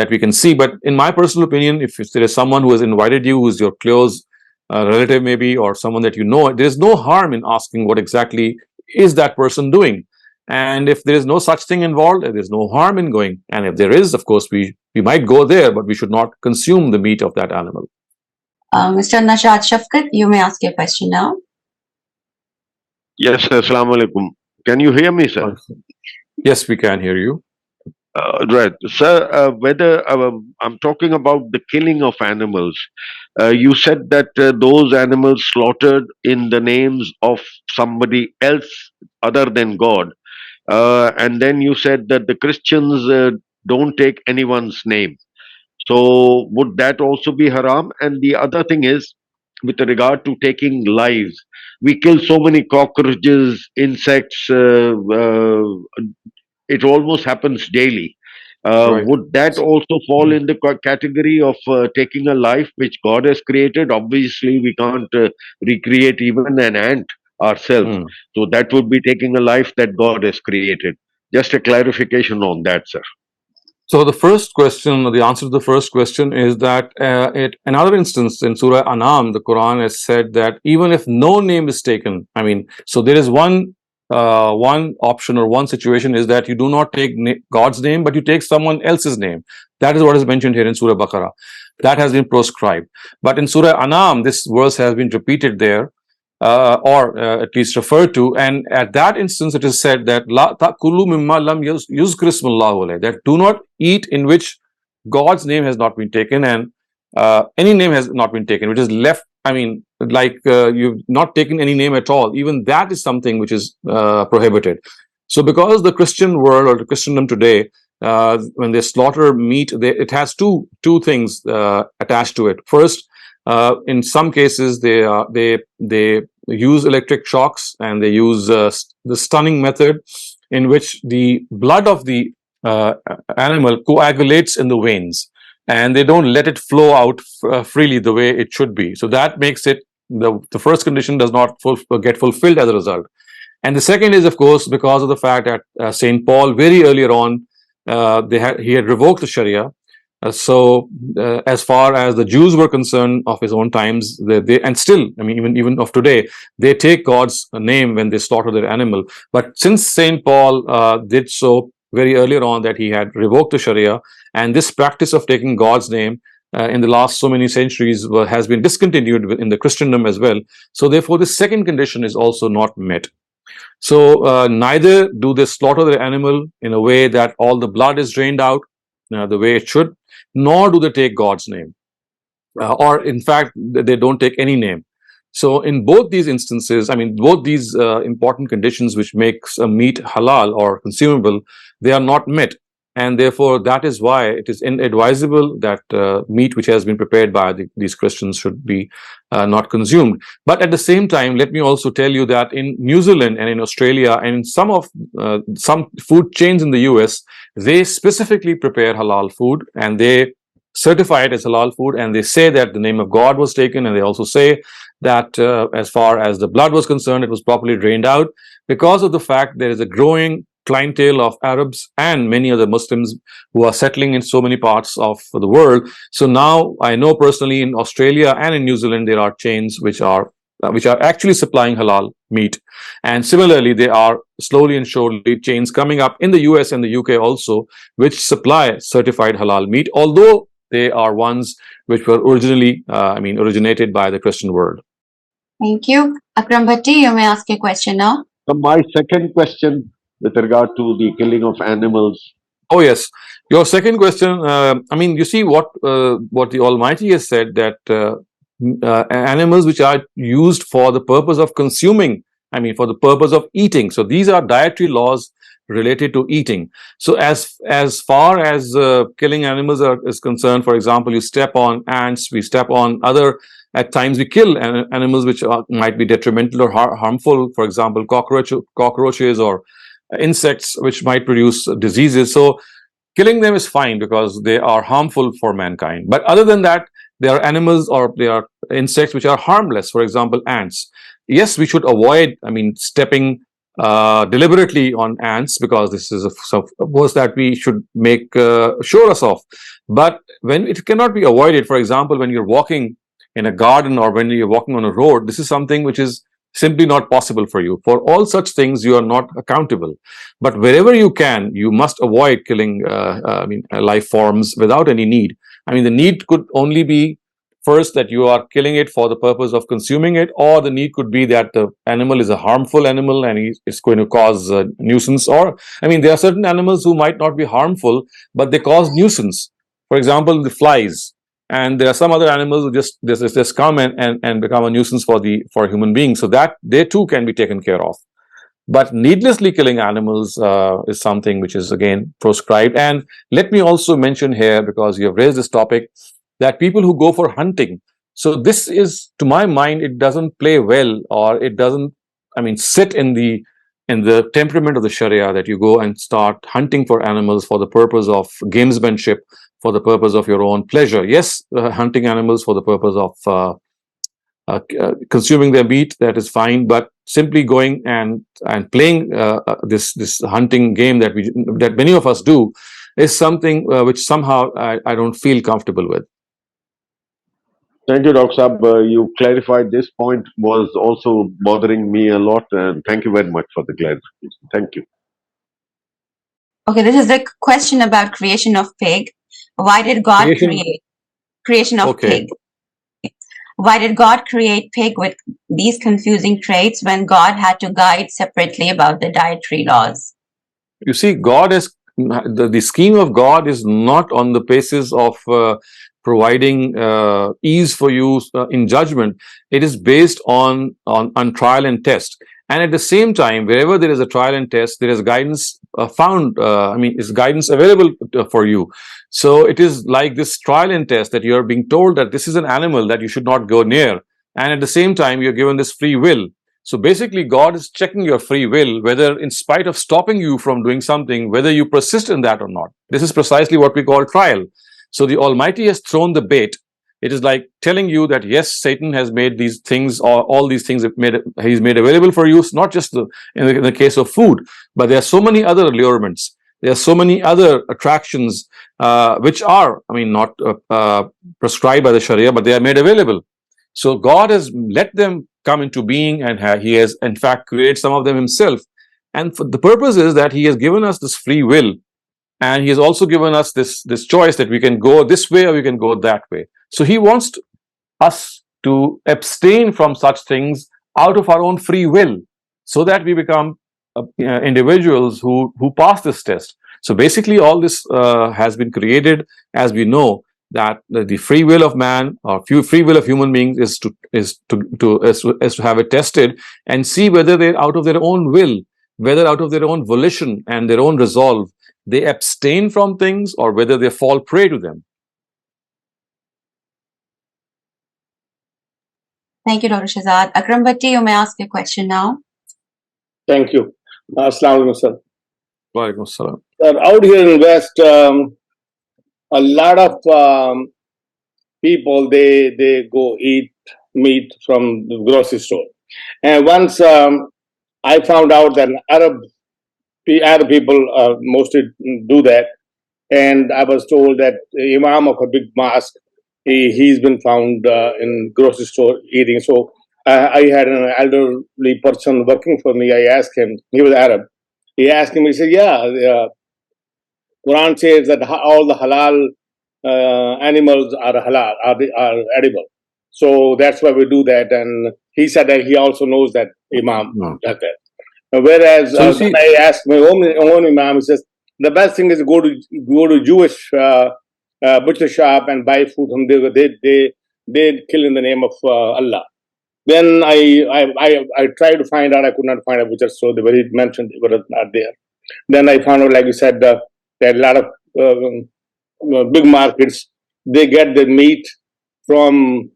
we can see. But in my personal opinion, if there is someone who has invited you, who's your close relative maybe, or someone that you know, there is no harm in asking what exactly is that person doing. And if there is no such thing involved, there is no harm in going. And if there is, of course, we might go there, but we should not consume the meat of that animal. Mr. Nashad Shafkat, you may ask your question now. Yes, Assalamu alaikum. Can you hear me, sir? Yes, we can hear you. Right. Sir, whether I'm talking about the killing of animals, you said that those animals slaughtered in the names of somebody else other than God. And then you said that the Christians don't take anyone's name. So would that also be haram? And the other thing is, with regard to taking lives, we kill so many cockroaches, insects. It almost happens daily. Right. Would that also fall in the category of taking a life which God has created? Obviously, we can't recreate even an ant ourselves. So that would be taking a life that God has created. Just a clarification on that, sir. So the first question, the answer to the first question is that in another instance in Surah Anam, the Quran has said that even if no name is taken, so there is one option or one situation is that you do not take God's name, but you take someone else's name. That is what is mentioned here in Surah Baqarah. That has been proscribed. But in Surah Anam, this verse has been repeated there, or at least referred to, and at that instance it is said that La ta'kulu mimma lam yuzkar ismullahu alayh, that do not eat in which God's name has not been taken, and any name has not been taken, which is left. You've not taken any name at all. Even that is something which is prohibited. So because the Christian world or the Christendom today, when they slaughter meat, it has two things attached to it. First, in some cases they use electric shocks, and they use the stunning method in which the blood of the animal coagulates in the veins. and they don't let it flow out freely the way it should be. So that makes it the first condition does not get fulfilled as a result. And the second is, of course, because of the fact that St. Paul, very earlier on, he had revoked the Sharia. As far as the Jews were concerned of his own times, and still, I mean, even of today, they take God's name when they slaughter their animal. But since St. Paul did so very earlier on, that he had revoked the Sharia, and this practice of taking God's name in the last so many centuries has been discontinued in the Christendom as well. So therefore, the second condition is also not met. So neither do they slaughter their animal in a way that all the blood is drained out the way it should, nor do they take God's name, or in fact, they don't take any name. So in both these instances, I mean, both these important conditions which makes a meat halal or consumable, they are not met. And therefore, that is why it is inadvisable that meat which has been prepared by these Christians should be not consumed. But at the same time, let me also tell you that in New Zealand and in Australia and in some food chains in the US, they specifically prepare halal food and they certify it as halal food, and they say that the name of God was taken, and they also say that as far as the blood was concerned, it was properly drained out, because of the fact there is a growing clientele of Arabs and many other Muslims who are settling in so many parts of the world. So now I know personally in Australia and in New Zealand there are chains which are actually supplying halal meat, and similarly there are slowly and surely chains coming up in the US and the UK also which supply certified halal meat, although they are ones which were originally originated by the Christian world. Thank you. Akram Bhatti, you may ask your question now. So my second question with regard to the killing of animals. Oh yes, your second question. You see what the Almighty has said, that animals which are used for the purpose of consuming, for the purpose of eating. So these are dietary laws related to eating. So as far as killing animals is concerned, for example, you step on ants, we step on other. At times we kill animals which might be detrimental or harmful. For example, cockroaches or insects which might produce diseases. So killing them is fine because they are harmful for mankind. But other than that, there are animals or there are insects which are harmless. For example, ants. Yes, we should avoid, stepping deliberately on ants, because this is suppose that we should make sure us of. But when it cannot be avoided, for example, when you're walking in a garden or when you're walking on a road, this is something which is simply not possible for you. For all such things, you are not accountable. But wherever you can, you must avoid killing life forms without any need. The need could only be, first, that you are killing it for the purpose of consuming it, or the need could be that the animal is a harmful animal and it's going to cause a nuisance. Or, there are certain animals who might not be harmful, but they cause nuisance. For example, the flies. And there are some other animals who just come and become a nuisance for human beings. So that they too can be taken care of. But needlessly killing animals is something which is again proscribed. And let me also mention here, because you have raised this topic, that people who go for hunting. So this is, to my mind, it doesn't play well, or it doesn't, sit in the temperament of the Sharia, that you go and start hunting for animals for the purpose of gamesmanship, for the purpose of your own pleasure. Yes, hunting animals for the purpose of consuming their meat, that is fine. But simply going and playing this hunting game that many of us do is something which somehow I don't feel comfortable with. Thank you, Dr. Saab. You clarified this point, was also bothering me a lot, and thank you very much for the clarification. Thank you. Okay, this is a question about creation of pig. Why did God create creation of pig? Why did God create pig with these confusing traits when God had to guide separately about the dietary laws? You see, the scheme of God is not on the basis of providing ease for you in judgment. It is based on trial and test. And at the same time, wherever there is a trial and test, there is guidance is guidance available for you. So it is like this trial and test, that you are being told that this is an animal that you should not go near. And at the same time, you're given this free will. So basically, God is checking your free will, whether in spite of stopping you from doing something, whether you persist in that or not. This is precisely what we call trial. So the Almighty has thrown the bait. It is like telling you that yes, Satan has made these things, or all these things he's made available for you, not just in the case of food, but there are so many other allurements. There are so many other attractions which are, not prescribed by the Sharia, but they are made available. So God has let them come into being, and He has in fact created some of them Himself. And for the purpose is that He has given us this free will, and He has also given us this choice that we can go this way or we can go that way. So He wants us to abstain from such things out of our own free will, so that we become individuals who pass this test. So basically, all this has been created, as we know, that the free will of man, or free will of human beings, is to have it tested and see whether they're out of their own will, whether out of their own volition and their own resolve, they abstain from things, or whether they fall prey to them. Thank you, Dr. Shehzad. Akram Bhatti, you may ask your question now. Thank you. Assalamu alaikum, sir. Wa alaikum assalam. Out here in West, a lot of people, they go eat meat from the grocery store. And once I found out that Arab people mostly do that, and I was told that the Imam of a big mosque, he's been found in grocery store eating. So I had an elderly person working for me. I asked him, he was Arab. He asked him, he said, yeah, Quran says that all the halal animals are halal, are edible. So that's why we do that. And he said that he also knows that Imam does that. Whereas when I asked my own Imam, he says, the best thing is go to Jewish butcher shop and buy food from there. They kill in the name of Allah. Then I tried to find out. I could not find a butcher store. They were mentioned, they were not there. Then I found out, like you said, there are a lot of big markets. They get the meat from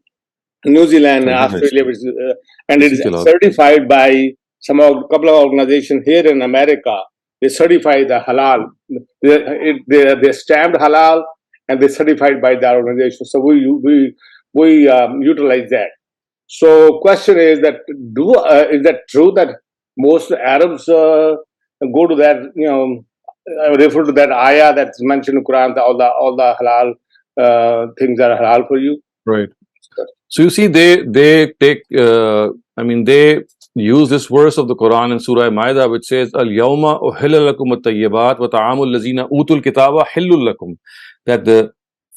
New Zealand, Australia, and it is certified by couple of organizations here in America. They certify the halal. They're stamped halal, and they're certified by that organization. So we utilize that. So question is that is that true that most Arabs go to that, refer to that ayah that's mentioned in Quran, that all the halal things are halal for you? Right. So you see, they take, they use this verse of the Quran in Surah Ma'idah, which says, Al-yawma uhilla lakum at-tayyibat wa ta'amul lazina utul kitaba hillul lakum. That the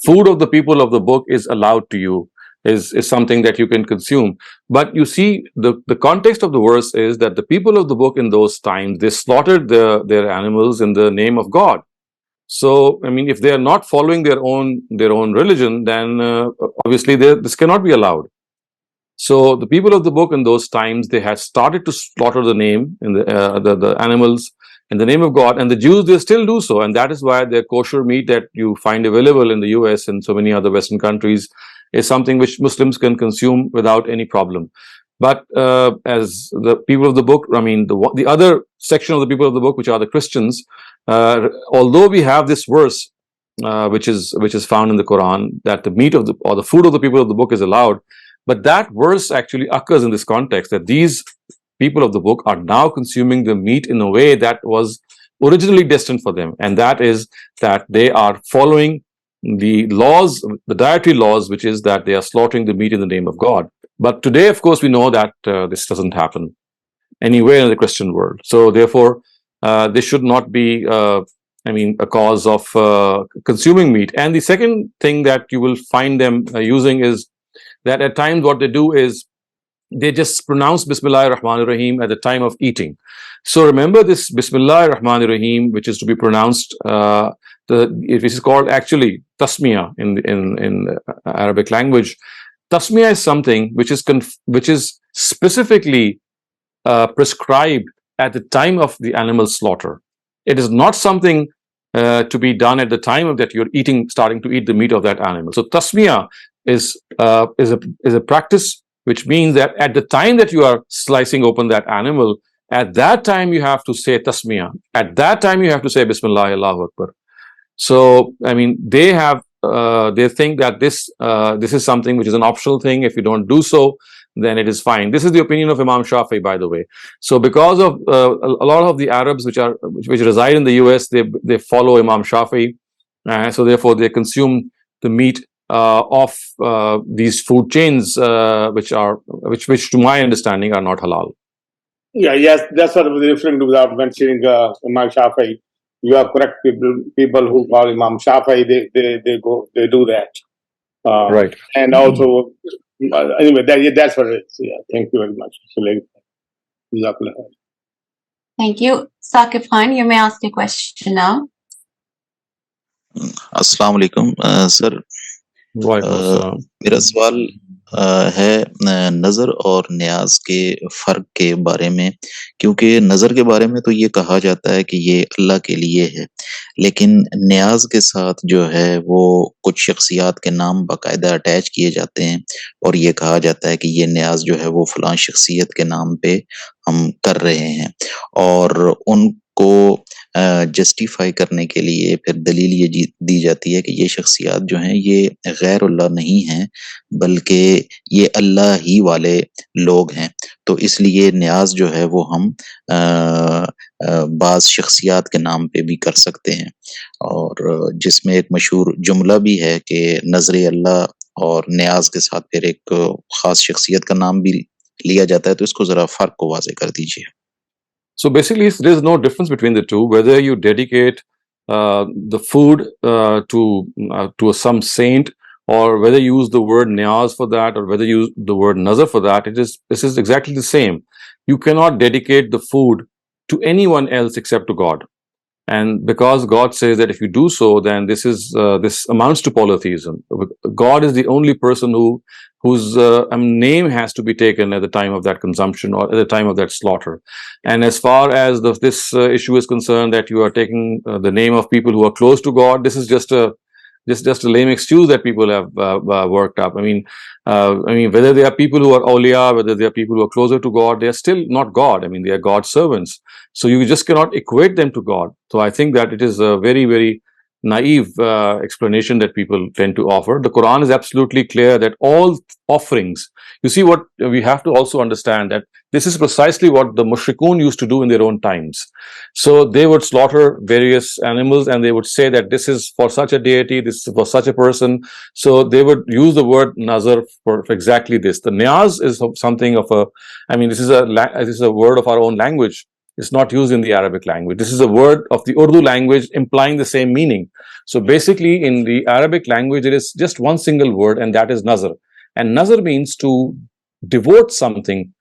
food of the people of the book is allowed to you, is something that you can consume. But you see, the context of the verse is that the people of the book in those times, they slaughtered their animals in the name of God. So, if they are not following their own religion, then obviously this cannot be allowed. So the people of the book in those times, they had started to slaughter the animals in the name of God, and the Jews, they still do so, and that is why their kosher meat that you find available in the US and so many other Western countries is something which Muslims can consume without any problem. But as the people of the book, the other section of the people of the book, which are the Christians, although we have this verse which is found in the Quran, that the meat or the food of the people of the book is allowed, but that verse actually occurs in this context, that these people of the book are now consuming the meat in a way that was originally destined for them, and that is that they are following the laws, the dietary laws, which is that they are slaughtering the meat in the name of God. But today, of course, we know that this doesn't happen anywhere in the Christian world. So therefore, this should not be, a cause of consuming meat. And the second thing that you will find them using is that at times what they do is they just pronounce Bismillah ar-Rahman ar-Rahim at the time of eating. So remember this Bismillah ar-Rahman ar-Rahim, which is to be pronounced, it is called actually tasmiyah in Arabic language. Tasmiyah is something which is specifically prescribed at the time of the animal slaughter. It is not something to be done at the time of that you're starting to eat the meat of that animal. So tasmiyah is a practice which means that at the time that you are slicing open that animal, at that time you have to say tasmiyah. At that time you have to say Bismillah, Allahu Akbar. So, they have they think that this is something which is an optional thing. If you don't do so, then it is fine. This is the opinion of Imam Shafi'i, by the way. So because of a lot of the Arabs which reside in the US, they follow Imam Shafi'i, so therefore they consume the meat of these food chains, which to my understanding are not halal. Yeah, yes, that's what I was referring to without mentioning Imam Shafi'i. You are correct. People who call Imam Shafi'i, they do that. Right. And also, anyway, that's what it is. Yeah, thank you very much. Thank you. Saqib Khan, you may ask your question now. अस्सलाम वालेकुम sir मेरा सवाल है नज़र और न्याज के फ़र्क के बारे में, क्योंकि नज़र के बारे में तो ये कहा जाता है कि ये अल्लाह के लिए है, लेकिन न्याज के साथ जो है वो कुछ शख्सियात के नाम बाकायदा अटैच किए जाते हैं और ये कहा जाता है कि ये न्याज जो है वो फलां शख्सियत के नाम पे हम कर रहे हैं, और उनको जस्टिफाई करने के लिए फिर दलील ये दी जाती है कि ये शख्सियात जो हैं ये गैरुल्लाह नहीं हैं, बल्कि ये अल्लाह ही वाले लोग हैं, तो इसलिए न्याज जो है वो हम बाज़ शख्सियात के नाम पे भी कर सकते हैं, और जिसमें एक मशहूर जुमला भी है कि नज़र अल्लाह और न्याज के साथ फिर एक ख़ास शख्सियत का नाम भी लिया जाता है, तो इसको ज़रा फ़र्क को वाज़े कर दीजिए। So basically, there is no difference between the two. Whether you dedicate the food to some saint, or whether you use the word niyaz for that, or whether you use the word nazar for that, this is exactly the same. You cannot dedicate the food to anyone else except to God. And because God says that if you do so, then this amounts to polytheism. God is the only person whose name has to be taken at the time of that consumption or at the time of that slaughter. And as far as this issue is concerned, that you are taking the name of people who are close to God, this is just a lame excuse that people have worked up. I mean, whether they are people who are awliya, whether they are people who are closer to God, they are still not God. I mean, they are God's servants. So you just cannot equate them to God. So I think that it is a very, very naive explanation that people tend to offer. The Quran is absolutely clear that all offerings, you see, what we have to also understand, that this is precisely what the mushrikun used to do in their own times. So they would slaughter various animals and they would say that this is for such a deity, this is for such a person. So they would use the word nazar for exactly this. The niyaz is something of this is a word of our own language. It's not used in the Arabic language. This is a word of the Urdu language implying the same meaning. So basically, in the Arabic language, it is just one single word, and that is nazar. And nazar means to devote something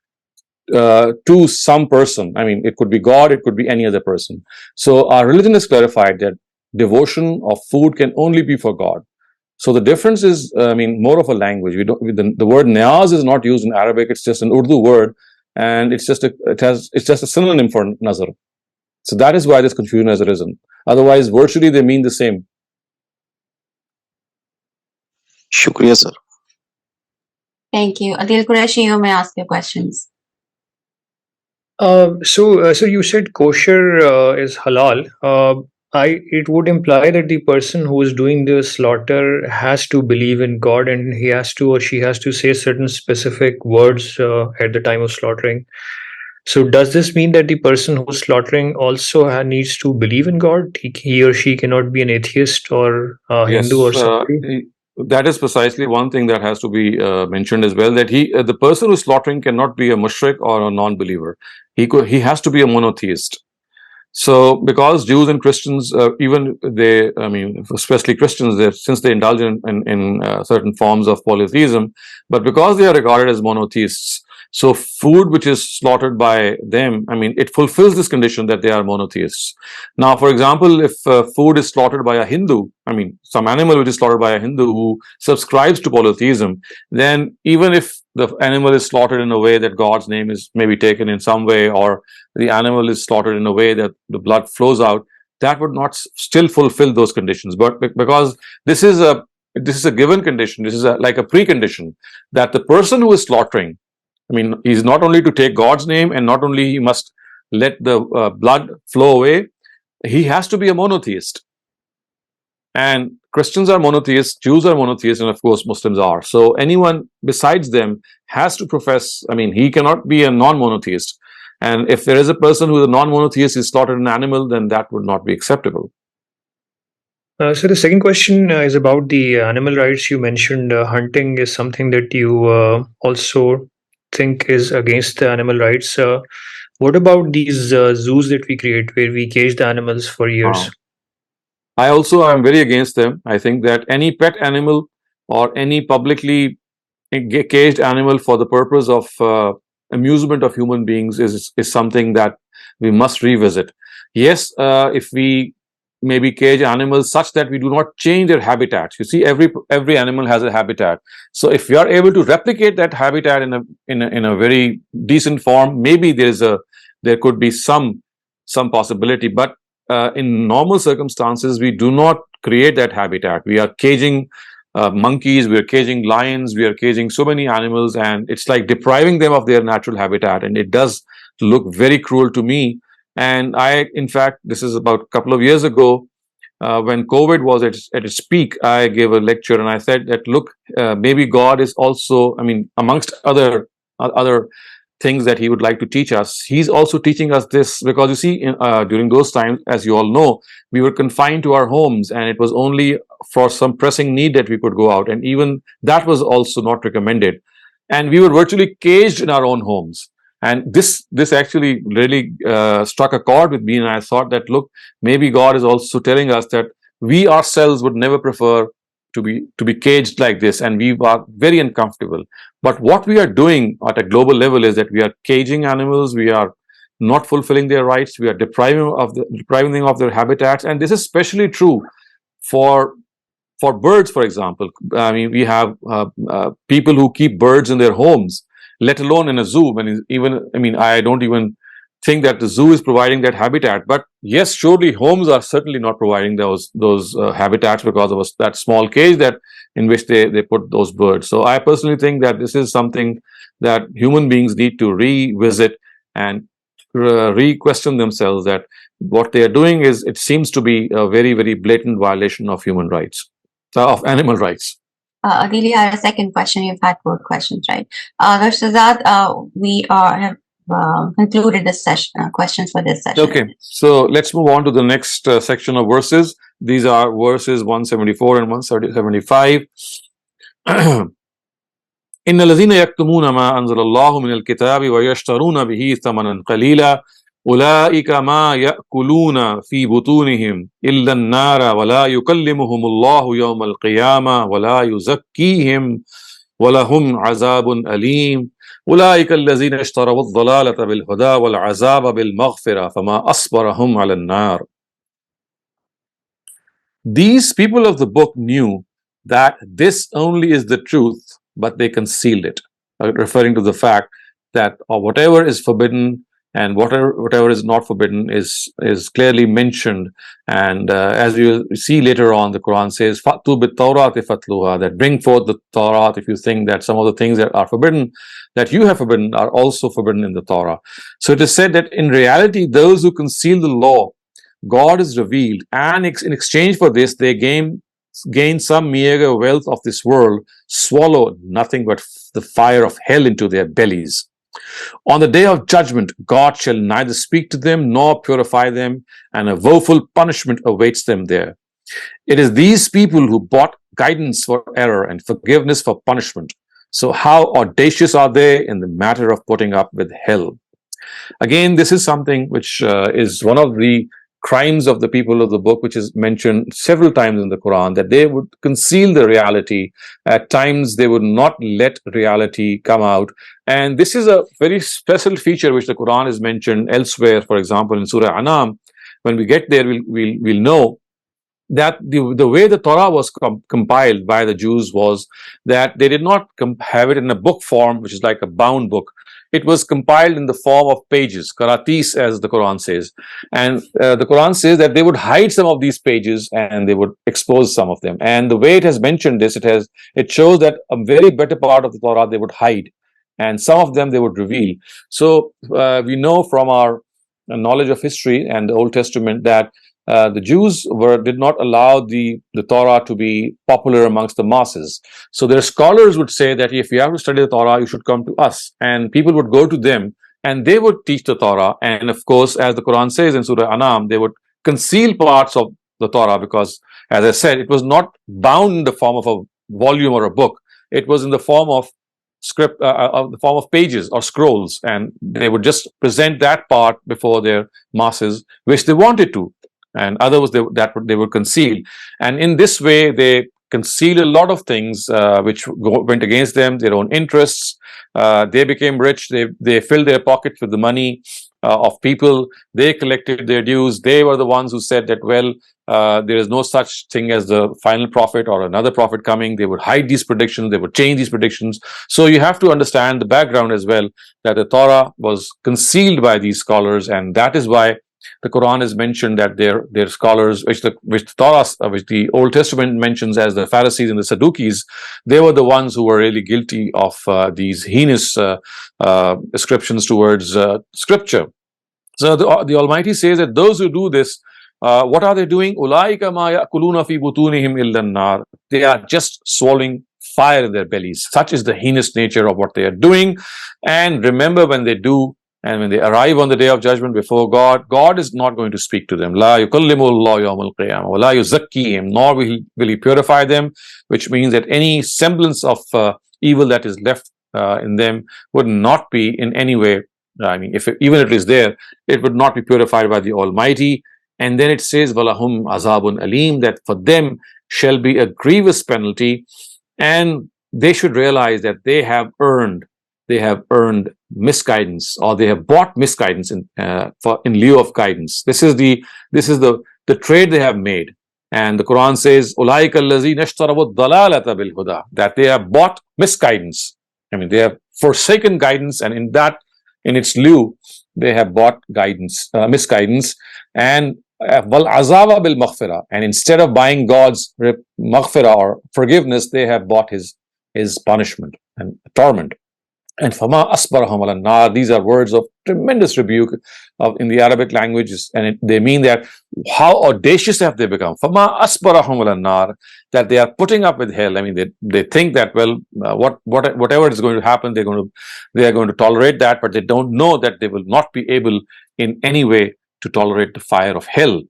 to some person. I mean, it could be God, it could be any other person. So our religion has clarified that devotion of food can only be for God. So the difference is, more of a language. The word niyaz is not used in Arabic. It's just an Urdu word, and it's just a synonym for nazar. So that is why this confusion has arisen. Otherwise, virtually they mean the same. Shukriya, sir. Thank you. Adil Qureshi, you may ask your questions. So you said kosher is halal. It would imply that the person who is doing the slaughter has to believe in God, and he has to, or she has to say certain specific words at the time of slaughtering. So does this mean that the person who's slaughtering also needs to believe in God? He or she cannot be an atheist or Hindu or something? That is precisely one thing that has to be mentioned as well, that the person who's slaughtering cannot be a mushrik or a non-believer. He has to be a monotheist. So because Jews and Christians, especially Christians, since they indulge in certain forms of polytheism, but because they are regarded as monotheists, so food which is slaughtered by them, it fulfills this condition that they are monotheists. Now, for example, if food is slaughtered by a Hindu, some animal which is slaughtered by a Hindu who subscribes to polytheism, then even if the animal is slaughtered in a way that God's name is maybe taken in some way, or the animal is slaughtered in a way that the blood flows out, that would not still fulfill those conditions. But because this is a given condition, this is like a precondition, that the person who is slaughtering, he's not only to take God's name, and not only he must let the blood flow away, he has to be a monotheist. And Christians are monotheists, Jews are monotheists, and of course Muslims are. So anyone besides them has to profess, I mean, he cannot be a non-monotheist. And if there is a person who is a non-monotheist, is slaughtered an animal, then that would not be acceptable. So the second question is about the animal rights. You mentioned hunting is something that you also think is against the animal rights. What about these zoos that we create where we cage the animals for years? I also am very against them. I think that any pet animal or any publicly caged animal for the purpose of amusement of human beings is something that we must revisit. Yes, if we maybe cage animals such that we do not change their habitat. You see, every animal has a habitat. So if we are able to replicate that habitat in a very decent form, maybe there could be some possibility. But in normal circumstances, we do not create that habitat. We are caging monkeys, we are caging lions, we are caging so many animals, and it's like depriving them of their natural habitat, and it does look very cruel to me. And in fact, this is about a couple of years ago, when COVID was at its peak, I gave a lecture and I said that, look, maybe God is also, I mean, amongst other things that he would like to teach us, he's also teaching us this, because you see, during those times, as you all know, we were confined to our homes, and it was only for some pressing need that we could go out, and even that was also not recommended, and we were virtually caged in our own homes. And this actually really struck a chord with me, and I thought that, look, maybe God is also telling us that we ourselves would never prefer to be caged like this, and we are very uncomfortable. But what we are doing at a global level is that we are caging animals, we are not fulfilling their rights, we are depriving them of their habitats, and this is especially true for birds, for example. I mean, we have people who keep birds in their homes, let alone in a zoo. I don't even think that the zoo is providing that habitat. But yes, surely homes are certainly not providing those habitats because of that small cage in which they put those birds. So I personally think that this is something that human beings need to revisit and re-question themselves, that what they are doing it seems to be a very, very blatant violation of human rights, of animal rights. Adili, I have a second question. You've had 4 questions, right? Dr. Shehzad, we have concluded this session, questions for this session. Okay, so let's move on to the next section of verses. These are verses 174 and 175. إن الذين يكتمون ما أنزل الله من الكتاب ويشترون به ثمنا قليلا أولئك ما يأكلون في بطونهم إلا النار ولا يكلمهم الله يوم القيامة ولا يزكيهم ولهم عذاب أليم أولئك الذين اشتروا الضلالة بالهدى والعذاب بالمغفرة فما أصبرهم على النار. These people of the book knew that this only is the truth, but they concealed it, referring to the fact that whatever is forbidden and whatever is not forbidden is clearly mentioned. And as we will see later on, the Quran says, "Fatu bit-Tawrat fatluha," that bring forth the Torah if you think that some of the things that are forbidden, that you have forbidden, are also forbidden in the Torah. So it is said that in reality, those who conceal the law, God is revealed, and in exchange for this, they gain some meager wealth of this world, swallow nothing but the fire of hell into their bellies. On the day of judgment, God shall neither speak to them nor purify them, and a woeful punishment awaits them there. It is these people who bought guidance for error and forgiveness for punishment. So how audacious are they in the matter of putting up with hell? Again, this is something which is one of the crimes of the people of the book, which is mentioned several times in the Quran, that they would conceal the reality. At times, they would not let reality come out. And this is a very special feature which the Quran is mentioned elsewhere. For example, in Surah Anam, when we get there, we'll know that the way the Torah was compiled by the Jews was that they did not have it in a book form, which is like a bound book. It was compiled in the form of pages, karatis, as the Quran says. And the Quran says that they would hide some of these pages and they would expose some of them. And the way it has mentioned this, it shows that a very better part of the Torah they would hide, and some of them they would reveal. So we know from our knowledge of history and the Old Testament that the Jews did not allow the Torah to be popular amongst the masses. So their scholars would say that if you have to study the Torah, you should come to us. And people would go to them and they would teach the Torah. And of course, as the Quran says in Surah Anam, they would conceal parts of the Torah because, as I said, it was not bound in the form of a volume or a book. It was in the form of script, the form of pages or scrolls, and they would just present that part before their masses, which they wanted to, and others they would conceal. And in this way, they concealed a lot of things which went against them, their own interests. They became rich. They filled their pockets with the money of people. They collected their dues. They were the ones who said that, well, there is no such thing as the final prophet or another prophet coming. They would hide these predictions. They would change these predictions. So you have to understand the background as well, that the Torah was concealed by these scholars, and that is why the Quran is mentioned that their scholars, which the Old Testament mentions as the Pharisees and the Sadducees, they were the ones who were really guilty of these heinous ascriptions towards Scripture. So the Almighty says that those who do this, what are they doing? Ulaika ma ya'kuluna fi butunihim illa an-nar. They are just swallowing fire in their bellies. Such is the heinous nature of what they are doing. And remember, when they do, and when they arrive on the day of judgment before God, God is not going to speak to them. La yukallimu Allah yawm al-qiyamah wa la yuzakkihim, nor will he purify them, which means that any semblance of evil that is left in them would not be in any way, I mean, even if it is there, it would not be purified by the Almighty. And then it says, Walahum azabun alim, that for them shall be a grievous penalty, and they should realize that they have earned misguidance, or they have bought misguidance in lieu of guidance. This is the trade they have made. And the Quran says, Ulaika allazina ishtarawu ad-dalalata bil huda, that they have bought misguidance. I mean, they have forsaken guidance, and in its lieu, they have bought misguidance, and wal azaba bil maghfirah, and instead of buying God's maghfirah or forgiveness, they have bought his punishment and torment. And fama asbarahum ala nar, these are words of tremendous rebuke in the Arabic languages, and they mean that how audacious have they become. Fama asbarahum ala nar, that they are putting up with hell. I mean, they think that, well, whatever is going to happen, they are going to tolerate that, but they don't know that they will not be able in any way to tolerate the fire of hell.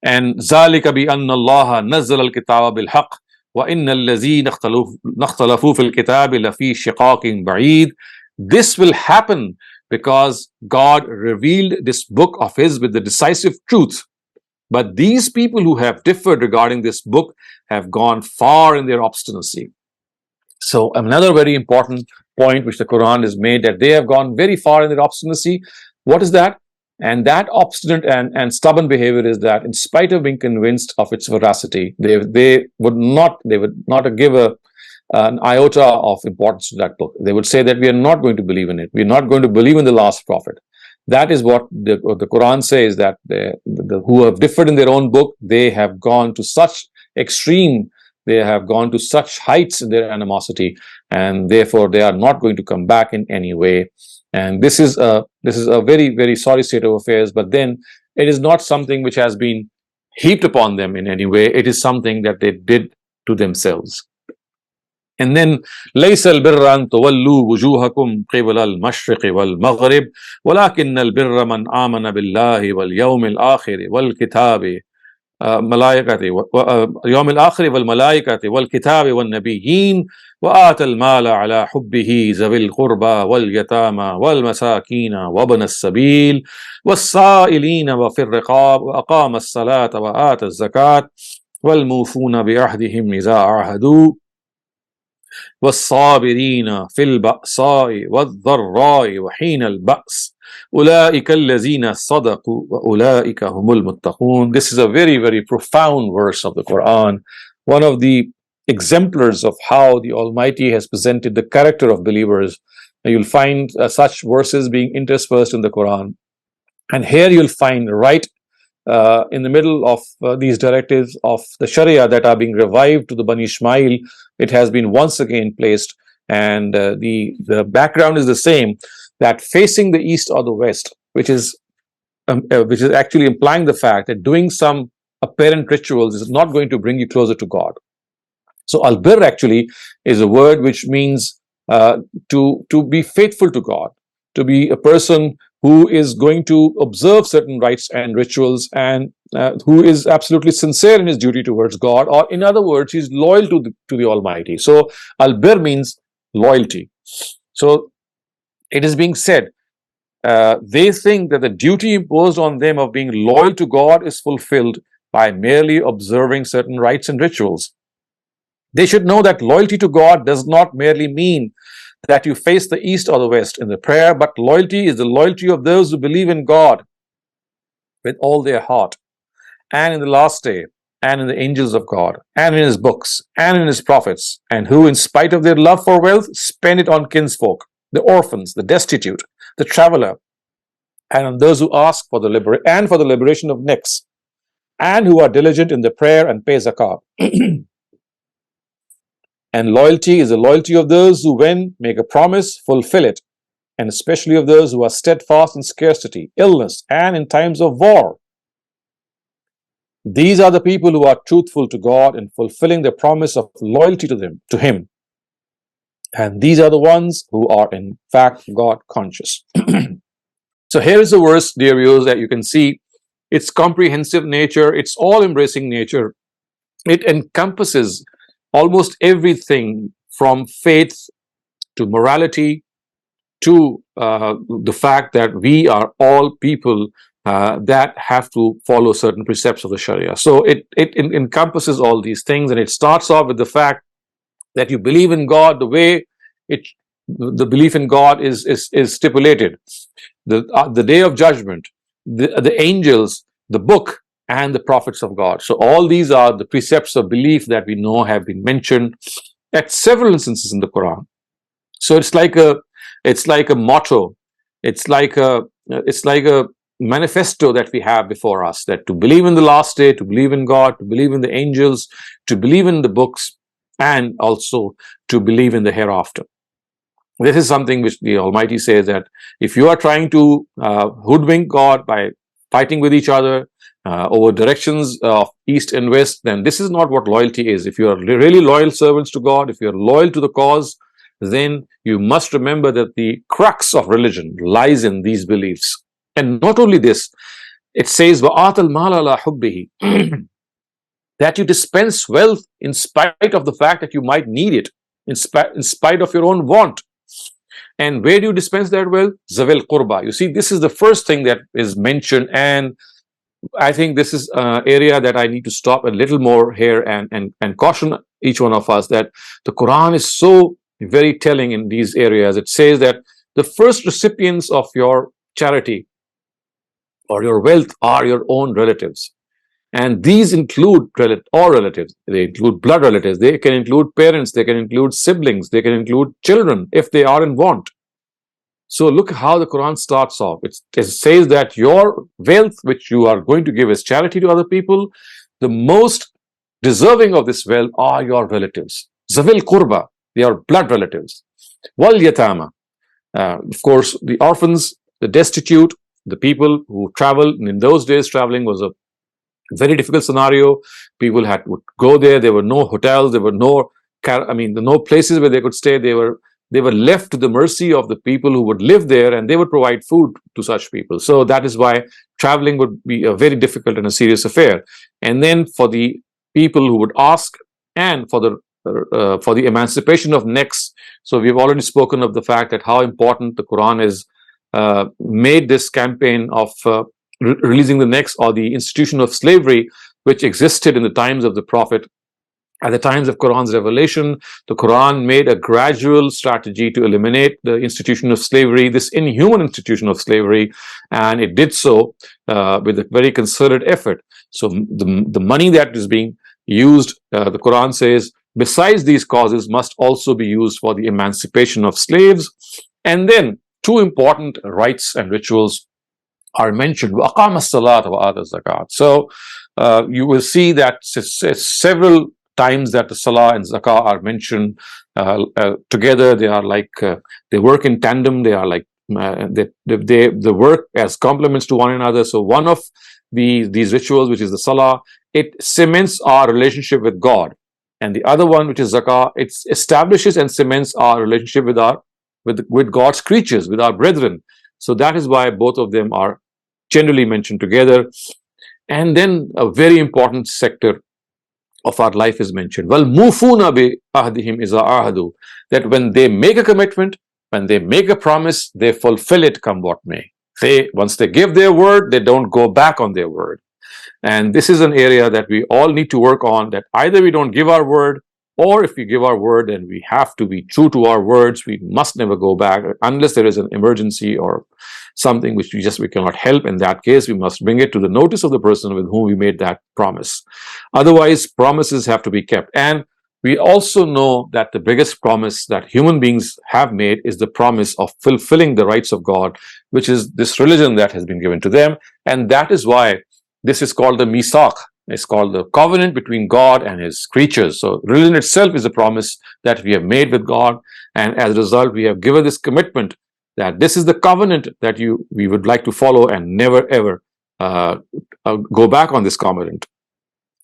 And zalika bi anna Allah nazzala al-kitaba bil haqq وَإِنَّ الَّذِينَ اخْتَلَفُوا فِي الْكِتَابِ لَفِي شِقَاقٍ بَعِيدٍ. This will happen because God revealed this book of His with the decisive truth. But these people who have differed regarding this book have gone far in their obstinacy. So another very important point which the Quran has made, that they have gone very far in their obstinacy. What is that? And that obstinate and stubborn behavior is that, in spite of being convinced of its veracity, they would not give an iota of importance to that book. They would say that we are not going to believe in it. We are not going to believe in the last prophet. That is what the Quran says, that who have differed in their own book, they have gone to such extreme, they have gone to such heights in their animosity, and therefore they are not going to come back in any way. And this is a very, very sorry state of affairs, but then it is not something which has been heaped upon them in any way. It is something that they did to themselves. And then ليس البر أن تولوا وجوهكم قبل المشرق والمغرب ولكن البر من آمن بالله واليوم الآخر والكتاب يوم الآخر والملائكة والكتاب والنبيين وآتى المال على حبه ذوي القربى واليتامى والمساكين وابن السبيل والسائلين وفي الرقاب وأقام الصلاة وآتى الزكاة والموفون بعهدهم إذا عاهدوا والصابرين في البأساء والضراء وحين البأس أولئك الذين صدقوا وأولئك هم المتقون. This is a very, very profound verse of the Quran, one of the exemplars of how the Almighty has presented the character of believers. You'll find such verses being interspersed in the Quran, and here you'll find right in the middle of these directives of the Sharia that are being revived to the Bani Ishmael, it has been once again placed, and the background is the same, that facing the east or the west, which is which is actually implying the fact that doing some apparent rituals is not going to bring you closer to God. So al-birr actually is a word which means to be faithful to God, to be a person who is going to observe certain rites and rituals, and who is absolutely sincere in his duty towards God, or in other words, he's loyal to the Almighty. So al-birr means loyalty. So it is being said, they think that the duty imposed on them of being loyal to God is fulfilled by merely observing certain rites and rituals. They should know that loyalty to God does not merely mean that you face the east or the west in the prayer, but loyalty is the loyalty of those who believe in God with all their heart, and in the last day, and in the angels of God, and in his books, and in his prophets, and who, in spite of their love for wealth, spend it on kinsfolk, the orphans, the destitute, the traveler, and on those who ask for the liberation of necks, and who are diligent in the prayer and pay zakah. And loyalty is the loyalty of those who, when make a promise, fulfill it, and especially of those who are steadfast in scarcity, illness, and in times of war. These are the people who are truthful to God in fulfilling their promise of loyalty to Him. And these are the ones who are in fact God conscious. So here is the verse, dear viewers, that you can see its comprehensive nature, its all-embracing nature. It encompasses almost everything from faith to morality to the fact that we are all people that have to follow certain precepts of the Sharia. So it encompasses all these things, and it starts off with the fact that you believe in God the way the belief in God is stipulated. The day of judgment, the angels, the book, and the prophets of God. So all these are the precepts of belief that we know have been mentioned at several instances in the Quran. So it's like a motto, it's like a manifesto that we have before us, that to believe in the last day, to believe in God, to believe in the angels, to believe in the books, and also to believe in the hereafter. This is something which the Almighty says, that if you are trying to hoodwink God by fighting with each other over directions of east and west, then this is not what loyalty is. If you are really loyal servants to God, if you are loyal to the cause, then you must remember that the crux of religion lies in these beliefs. And not only this, it says, وَآتَ الْمَالَ عَلَى حُبِّهِ, that you dispense wealth in spite of the fact that you might need it, in spite of your own want. And where do you dispense that wealth? Zawil Qurba. You see, this is the first thing that is mentioned, and I think this is an area that I need to stop a little more here and caution each one of us that the Quran is so very telling in these areas. It says that the first recipients of your charity or your wealth are your own relatives. And these include all relatives. They include blood relatives. They can include parents. They can include siblings. They can include children if they are in want. So look how the Quran starts off. It says that your wealth, which you are going to give as charity to other people, the most deserving of this wealth are your relatives. Zawil Qurba, they are blood relatives. Wal Yatama, of course, the orphans, the destitute, the people who travel. In those days, traveling was a very difficult scenario. People would go there. There were no hotels. There were no places where they could stay. They were left to the mercy of the people who would live there, and they would provide food to such people. So that is why traveling would be a very difficult and a serious affair. And then for the people who would ask, and for the emancipation of necks. So we've already spoken of the fact that how important the Quran is made this campaign of releasing the necks, or the institution of slavery, which existed in the times of the Prophet. At the times of Quran's revelation, the Quran made a gradual strategy to eliminate the institution of slavery, this inhuman institution of slavery, and it did so with a very concerted effort. So the money that is being used, the Quran says, besides these causes, must also be used for the emancipation of slaves. And then two important rites and rituals are mentioned. وَأَقَامَ الصَّلَاةَ وَآتَى الزَّكَاةَ. So you will see that several times that the salah and zakah are mentioned together. They are like they work in tandem. They are like they work as complements to one another. So one of these rituals, which is the salah, it cements our relationship with God, and the other one, which is zakah, it establishes and cements our relationship with God's creatures, with our brethren. So that is why both of them are generally mentioned together. And then a very important sector of our life is mentioned. Wal mufuna bi ahdihim iza ahadu, that when they make a commitment, when they make a promise, they fulfill it come what may. Once they give their word, they don't go back on their word. And this is an area that we all need to work on, that either we don't give our word, or if we give our word, then we have to be true to our words. We must never go back unless there is an emergency or something which we cannot help. In that case, we must bring it to the notice of the person with whom we made that promise. Otherwise, promises have to be kept. And we also know that the biggest promise that human beings have made is the promise of fulfilling the rights of God, which is this religion that has been given to them. And that is why this is called the misaq. It's called the covenant between God and his creatures. So religion itself is a promise that we have made with God. And as a result, we have given this commitment that this is the covenant that we would like to follow and never ever go back on this covenant.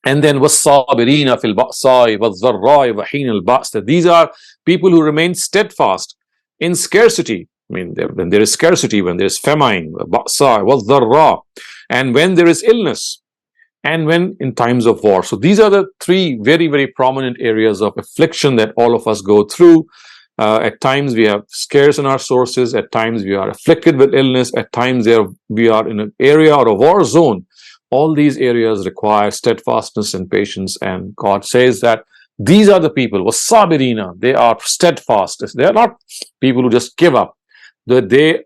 And then was-sabirina fil ba'sa'i waz-zarra'i wa heen al-ba's, that these are people who remain steadfast in scarcity. I mean, when there is scarcity, when there is famine, ba'sa' waz-zarra', and when there is illness, and when in times of war. So these are the three very, very prominent areas of affliction that all of us go through. At times we are scarce in our sources. At times we are afflicted with illness. At times we are in an area or a war zone. All these areas require steadfastness and patience. And God says that these are the people, was-sabirina, they are steadfast. They are not people who just give up. They,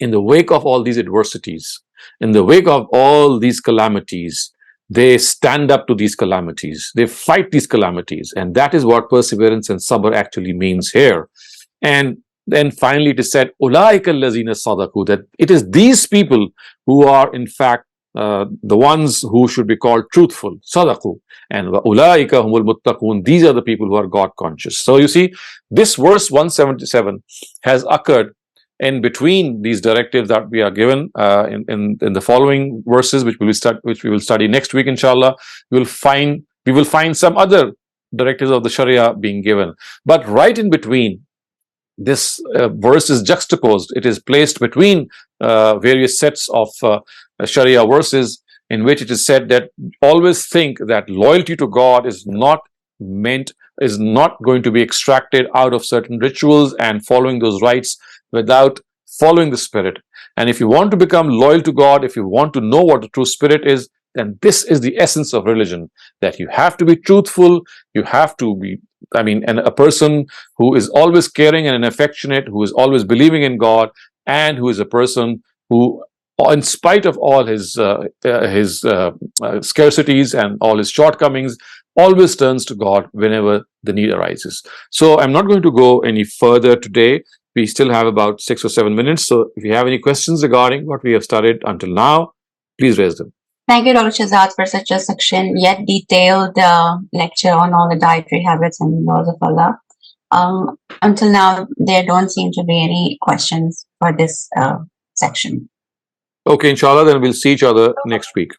in the wake of all these adversities, in the wake of all these calamities, they stand up to these calamities. They fight these calamities. And that is what perseverance and sabr actually means here. And then finally it is said, Ulaika allazina sadaku, that it is these people who are in fact the ones who should be called truthful, sadaku. And ulaika humul muttaqun, these are the people who are God conscious. So you see, this verse 177 has occurred in between these directives that we are given in the following verses, which we will study next week, inshallah. We will find some other directives of the Sharia being given, but right in between, this verse is juxtaposed. It is placed between various sets of Sharia verses, in which it is said that always think that loyalty to God is not going to be extracted out of certain rituals and following those rites without following the spirit. And if you want to become loyal to God, if you want to know what the true spirit is, then this is the essence of religion, that you have to be truthful, you have to be, and a person who is always caring and affectionate, who is always believing in God, and who is a person who, in spite of all his scarcities and all his shortcomings, always turns to God whenever the need arises. So I'm not going to go any further today. We still have about 6 or 7 minutes. So if you have any questions regarding what we have studied until now, please raise them. Thank you, Dr. Shehzad, for such a section, yet detailed lecture on all the dietary habits and laws of Allah. Until now, there don't seem to be any questions for this section. Okay, inshallah, then we'll see each other next week.